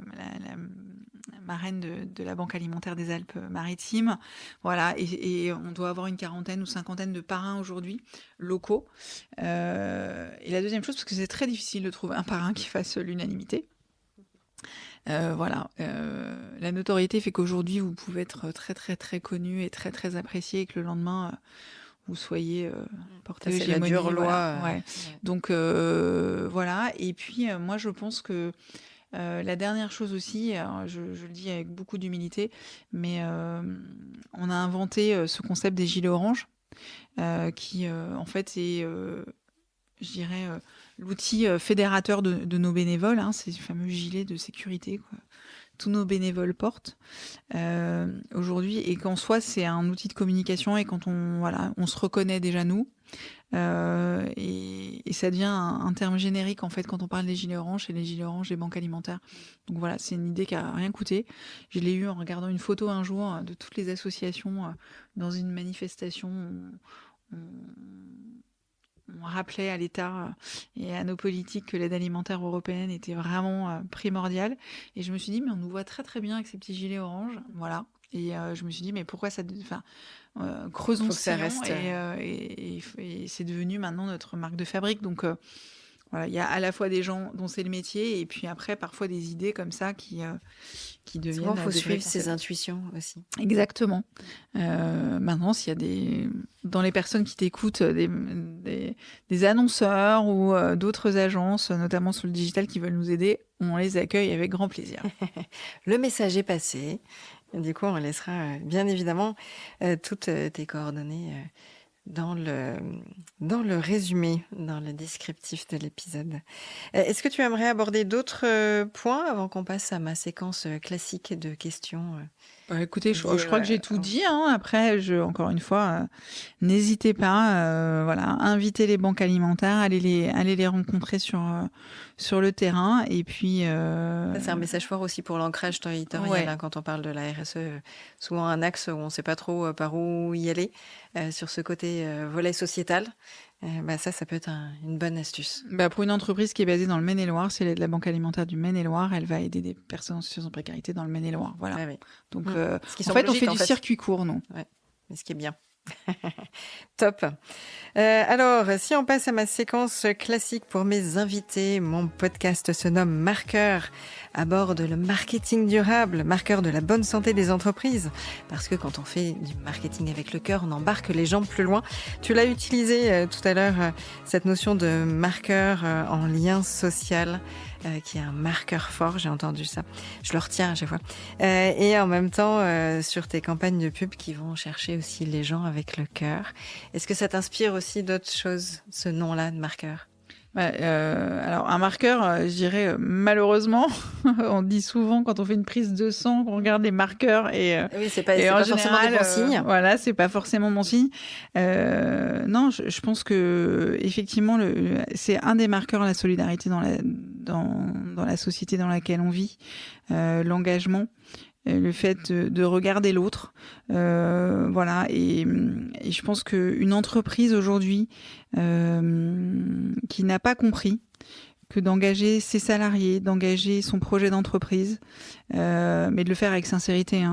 marraine de la Banque alimentaire des Alpes-Maritimes. Voilà, et on doit avoir une 40aine ou 50aine de parrains aujourd'hui, locaux. Et la deuxième chose, parce que c'est très difficile de trouver un parrain qui fasse l'unanimité. La notoriété fait qu'aujourd'hui vous pouvez être très très très connu et très très apprécié et que le lendemain vous soyez porté hégémonie. C'est la dure loi. Ouais. Donc voilà. Et puis moi je pense que la dernière chose aussi, je le dis avec beaucoup d'humilité, mais on a inventé ce concept des gilets oranges qui en fait est je dirais, l'outil fédérateur de nos bénévoles, ces fameux gilets de sécurité, quoi. Tous nos bénévoles portent aujourd'hui, et qu'en soi, c'est un outil de communication, et quand on se reconnaît déjà nous, et ça devient un terme générique, en fait, quand on parle des gilets oranges, et les gilets oranges des banques alimentaires. Donc voilà, c'est une idée qui a rien coûté. Je l'ai eue en regardant une photo un jour de toutes les associations dans une manifestation. On rappelait à l'État et à nos politiques que l'aide alimentaire européenne était vraiment primordiale. Et je me suis dit, mais on nous voit très très bien avec ces petits gilets oranges. Voilà. Et je me suis dit, mais pourquoi ça... creusons ce sillon. Et c'est devenu maintenant notre marque de fabrique. Donc voilà, il y a à la fois des gens dont c'est le métier, et puis après, parfois des idées comme ça qui deviennent... Souvent, il faut suivre ses intuitions aussi. Exactement. Maintenant, s'il y a dans les personnes qui t'écoutent, des annonceurs ou d'autres agences, notamment sur le digital, qui veulent nous aider, on les accueille avec grand plaisir. Le message est passé. Du coup, on laissera bien évidemment toutes tes coordonnées dans le résumé, dans le descriptif de l'épisode. Est-ce que tu aimerais aborder d'autres points avant qu'on passe à ma séquence classique de questions écoutez, je crois que j'ai tout dit. Après, encore une fois, n'hésitez pas. Invitez les banques alimentaires, allez les rencontrer sur le terrain. Et puis, ça, c'est un message fort aussi pour l'ancrage territorial. Quand on parle de la RSE, souvent un axe où on ne sait pas trop par où y aller. Sur ce côté côté volet sociétal, ça peut être une bonne astuce. Pour une entreprise qui est basée dans le Maine-et-Loire, si elle est de la Banque alimentaire du Maine-et-Loire, elle va aider des personnes en situation de précarité dans le Maine-et-Loire. Voilà. Ouais, oui. Donc, Ce qui en semble fait, on logique, fait du circuit court, nous. Ouais. Mais ce qui est bien. Top. Alors, si on passe à ma séquence classique pour mes invités, mon podcast se nomme Marqueur, aborde le marketing durable, marqueur de la bonne santé des entreprises. Parce que quand on fait du marketing avec le cœur, on embarque les gens plus loin. Tu l'as utilisé tout à l'heure, cette notion de marqueur en lien social, qui est un marqueur fort, j'ai entendu ça. Je le retiens à chaque fois. Et en même temps, sur tes campagnes de pub qui vont chercher aussi les gens avec le cœur. Est-ce que ça t'inspire aussi d'autres choses, ce nom-là de marqueur? Alors, un marqueur, je dirais, malheureusement, on dit souvent quand on fait une prise de sang qu'on regarde les marqueurs oui, c'est pas en forcément général, des bons signes. Voilà, c'est pas forcément bon signe. Non, je pense que effectivement, c'est un des marqueurs, la solidarité dans la société dans laquelle on vit, l'engagement. Le fait de regarder l'autre, voilà, et je pense qu'une entreprise aujourd'hui qui n'a pas compris que d'engager ses salariés, d'engager son projet d'entreprise, mais de le faire avec sincérité,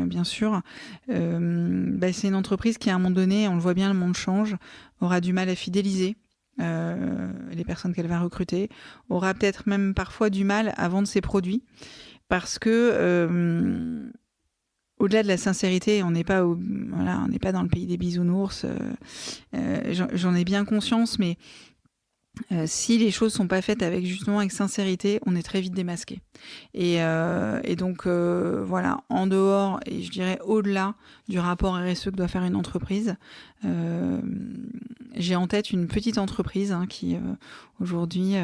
bien sûr, c'est une entreprise qui, à un moment donné, on le voit bien, le monde change, aura du mal à fidéliser les personnes qu'elle va recruter, aura peut-être même parfois du mal à vendre ses produits, parce que au-delà de la sincérité, on n'est pas dans le pays des bisounours. J'en ai bien conscience, mais si les choses sont pas faites avec sincérité, on est très vite démasqué. Et donc voilà, en dehors et je dirais au-delà du rapport RSE que doit faire une entreprise, j'ai en tête une petite entreprise qui aujourd'hui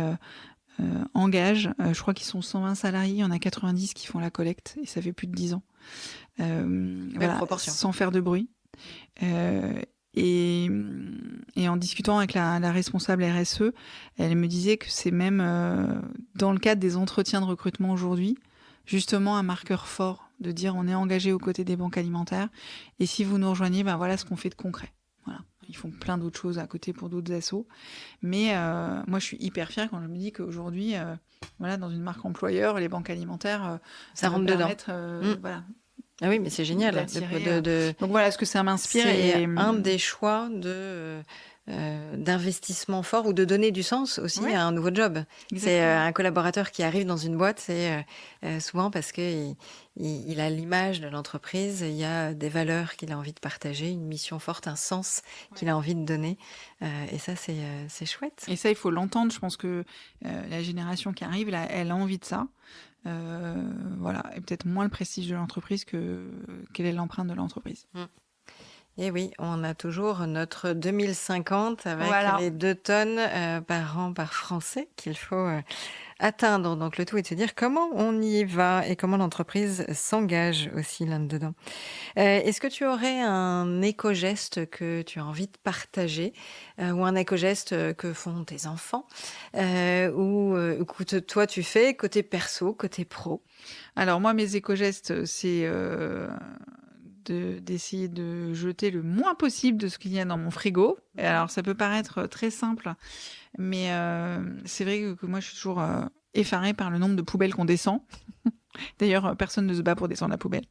engage, je crois qu'ils sont 120 salariés, il y en a 90 qui font la collecte et ça fait plus de 10 ans. Voilà, sans faire de bruit. Et en discutant avec la responsable RSE, elle me disait que c'est même dans le cadre des entretiens de recrutement aujourd'hui, justement un marqueur fort de dire on est engagé aux côtés des banques alimentaires et si vous nous rejoignez, voilà ce qu'on fait de concret. Voilà. Ils font plein d'autres choses à côté pour d'autres assos. Mais moi, je suis hyper fière quand je me dis qu'aujourd'hui, dans une marque employeur, les banques alimentaires, ça rentre dedans. Voilà. Ah oui, mais c'est génial. Donc voilà, ce que ça m'inspire. C'est un des choix d'investissement fort ou de donner du sens aussi à un nouveau job. Exactement. C'est un collaborateur qui arrive dans une boîte, c'est souvent parce qu'il a l'image de l'entreprise, il y a des valeurs qu'il a envie de partager, une mission forte, un sens qu'il a envie de donner. Et ça, c'est chouette. Et ça, il faut l'entendre. Je pense que la génération qui arrive, là, elle a envie de ça. Voilà, et peut-être moins le prestige de l'entreprise que quelle est l'empreinte de l'entreprise. Et oui, on a toujours notre 2050 avec les 2 tonnes par an par Français qu'il faut atteindre. Donc le tout est de se dire comment on y va et comment l'entreprise s'engage aussi là-dedans. Est-ce que tu aurais un éco-geste que tu as envie de partager ou un éco-geste que font tes enfants ou que toi tu fais côté perso, côté pro? Alors moi, mes éco-gestes, c'est d'essayer de jeter le moins possible de ce qu'il y a dans mon frigo. Et alors, ça peut paraître très simple, mais c'est vrai que moi, je suis toujours effarée par le nombre de poubelles qu'on descend. D'ailleurs, personne ne se bat pour descendre la poubelle.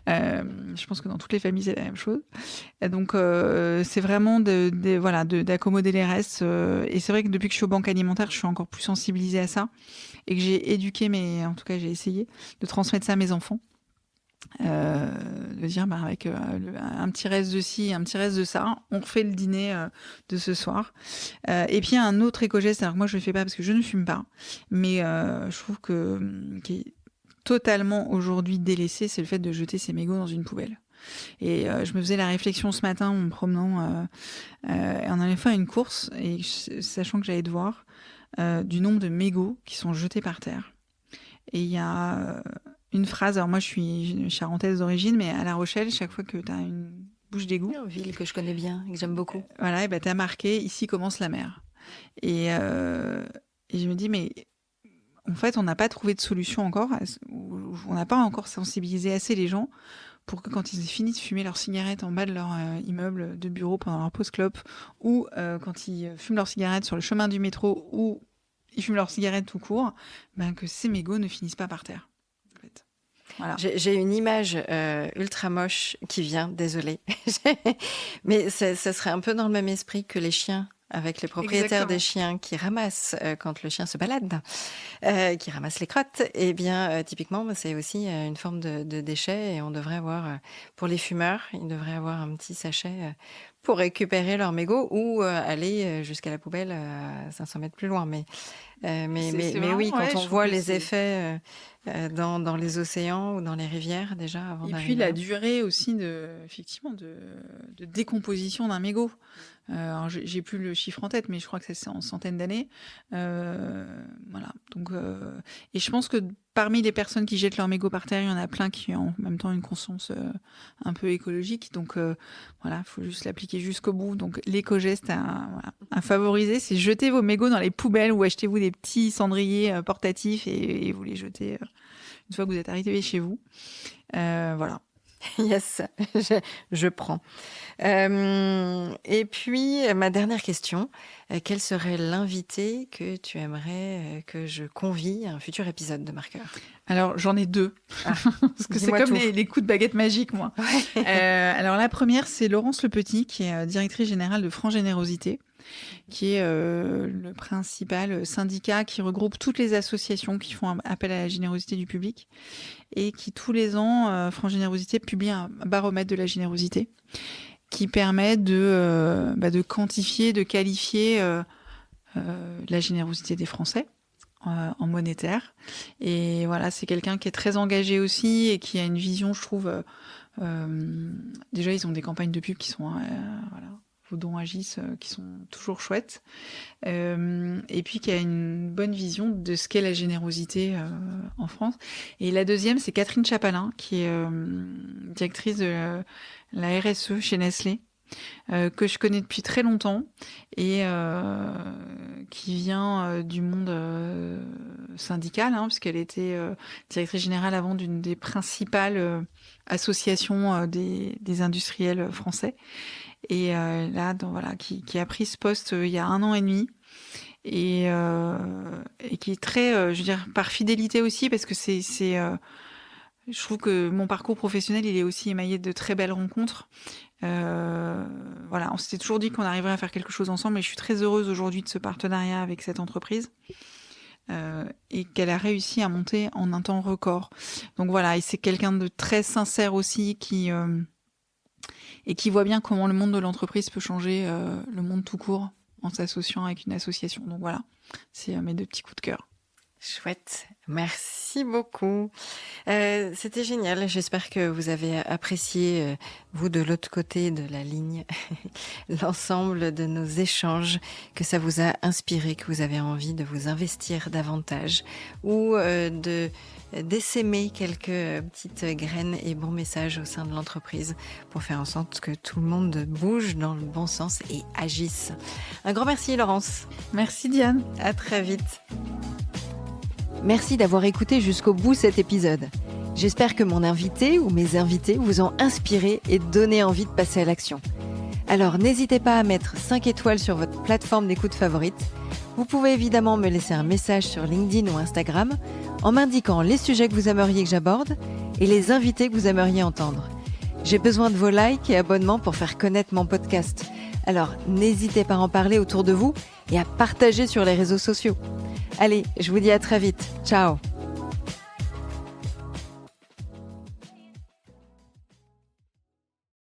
Je pense que dans toutes les familles, c'est la même chose. Et donc, c'est vraiment d'accommoder les restes. Et c'est vrai que depuis que je suis aux banques alimentaires, je suis encore plus sensibilisée à ça. Et que j'ai éduqué, en tout cas, j'ai essayé de transmettre ça à mes enfants. De dire avec un petit reste de ci, un petit reste de ça, on refait le dîner de ce soir. Et puis un autre éco-geste, alors moi je le fais pas parce que je ne fume pas, mais je trouve qui est totalement aujourd'hui délaissé, c'est le fait de jeter ses mégots dans une poubelle. Et je me faisais la réflexion ce matin en me promenant, en allant faire une course, et sachant que j'allais devoir, du nombre de mégots qui sont jetés par terre. Et il y a une phrase, alors moi je suis charentaise d'origine, mais à La Rochelle, chaque fois que tu as une bouche d'égout, une ville que je connais bien et que j'aime beaucoup, voilà, et tu as marqué ici commence la mer. Et je me dis mais en fait on n'a pas trouvé de solution encore, on n'a pas encore sensibilisé assez les gens pour que quand ils aient fini de fumer leur cigarette en bas de leur immeuble de bureau pendant leur pause clope, ou quand ils fument leur cigarette sur le chemin du métro, ou ils fument leur cigarette tout court, que ces mégots ne finissent pas par terre. En fait. Voilà. J'ai une image ultra moche qui vient, désolée. Mais ça serait un peu dans le même esprit que les chiens, avec les propriétaires Exactement. des chiens qui ramassent quand le chien se balade, qui ramassent les crottes. Eh bien, typiquement, c'est aussi une forme de déchet et on devrait avoir, pour les fumeurs, ils devraient avoir un petit sachet pour récupérer leur mégot ou aller jusqu'à la poubelle à 500 mètres plus loin. Mais oui, quand on voit les effets dans les océans ou dans les rivières déjà avant d'arriver. Et puis la durée aussi effectivement de décomposition d'un mégot. Alors j'ai plus le chiffre en tête, mais je crois que c'est en centaines d'années. Voilà. Donc, et je pense que parmi les personnes qui jettent leur mégot par terre, il y en a plein qui ont en même temps une conscience un peu écologique. Donc voilà, il faut juste l'appliquer jusqu'au bout. Donc l'éco-geste à favoriser, c'est jeter vos mégots dans les poubelles ou achetez-vous des petits cendriers portatifs et vous les jetez une fois que vous êtes arrivé chez vous. Voilà. Yes, je prends. Et puis, ma dernière question, quel serait l'invité que tu aimerais que je convie à un futur épisode de Marqueur ? Alors, j'en ai 2. Parce que c'est comme les coups de baguette magique, moi. Ouais. Alors, la première, c'est Laurence Lepetit, qui est directrice générale de France Générosité, qui est le principal syndicat qui regroupe toutes les associations qui font appel à la générosité du public et qui, tous les ans, France Générosité publie un baromètre de la générosité qui permet de quantifier, de qualifier la générosité des Français en monétaire. Et voilà, c'est quelqu'un qui est très engagé aussi et qui a une vision, je trouve... déjà, ils ont des campagnes de pub qui sont... voilà, vos dons agissent, qui sont toujours chouettes. Et puis, qui a une bonne vision de ce qu'est la générosité en France. Et la deuxième, c'est Catherine Chapalin, qui est directrice de la RSE chez Nestlé, que je connais depuis très longtemps et qui vient du monde syndical, puisqu'elle était directrice générale avant d'une des principales associations des industriels français. Et là, qui a pris ce poste il y a 1 an et demi et qui est très, je veux dire, par fidélité aussi, parce que je trouve que mon parcours professionnel, il est aussi émaillé de très belles rencontres. Voilà, on s'était toujours dit qu'on arriverait à faire quelque chose ensemble, et je suis très heureuse aujourd'hui de ce partenariat avec cette entreprise et qu'elle a réussi à monter en un temps record. Donc voilà, et c'est quelqu'un de très sincère aussi qui voit bien comment le monde de l'entreprise peut changer le monde tout court en s'associant avec une association. Donc voilà, c'est mes 2 petits coups de cœur. Chouette, merci beaucoup. C'était génial, j'espère que vous avez apprécié, vous de l'autre côté de la ligne, l'ensemble de nos échanges, que ça vous a inspiré, que vous avez envie de vous investir davantage ou d'essaimer quelques petites graines et bons messages au sein de l'entreprise pour faire en sorte que tout le monde bouge dans le bon sens et agisse. Un grand merci Laurence. Merci Diane. À très vite. Merci d'avoir écouté jusqu'au bout cet épisode. J'espère que mon invité ou mes invités vous ont inspiré et donné envie de passer à l'action. Alors n'hésitez pas à mettre 5 étoiles sur votre plateforme d'écoute favorite. Vous pouvez évidemment me laisser un message sur LinkedIn ou Instagram en m'indiquant les sujets que vous aimeriez que j'aborde et les invités que vous aimeriez entendre. J'ai besoin de vos likes et abonnements pour faire connaître mon podcast. Alors n'hésitez pas à en parler autour de vous et à partager sur les réseaux sociaux. Allez, je vous dis à très vite. Ciao.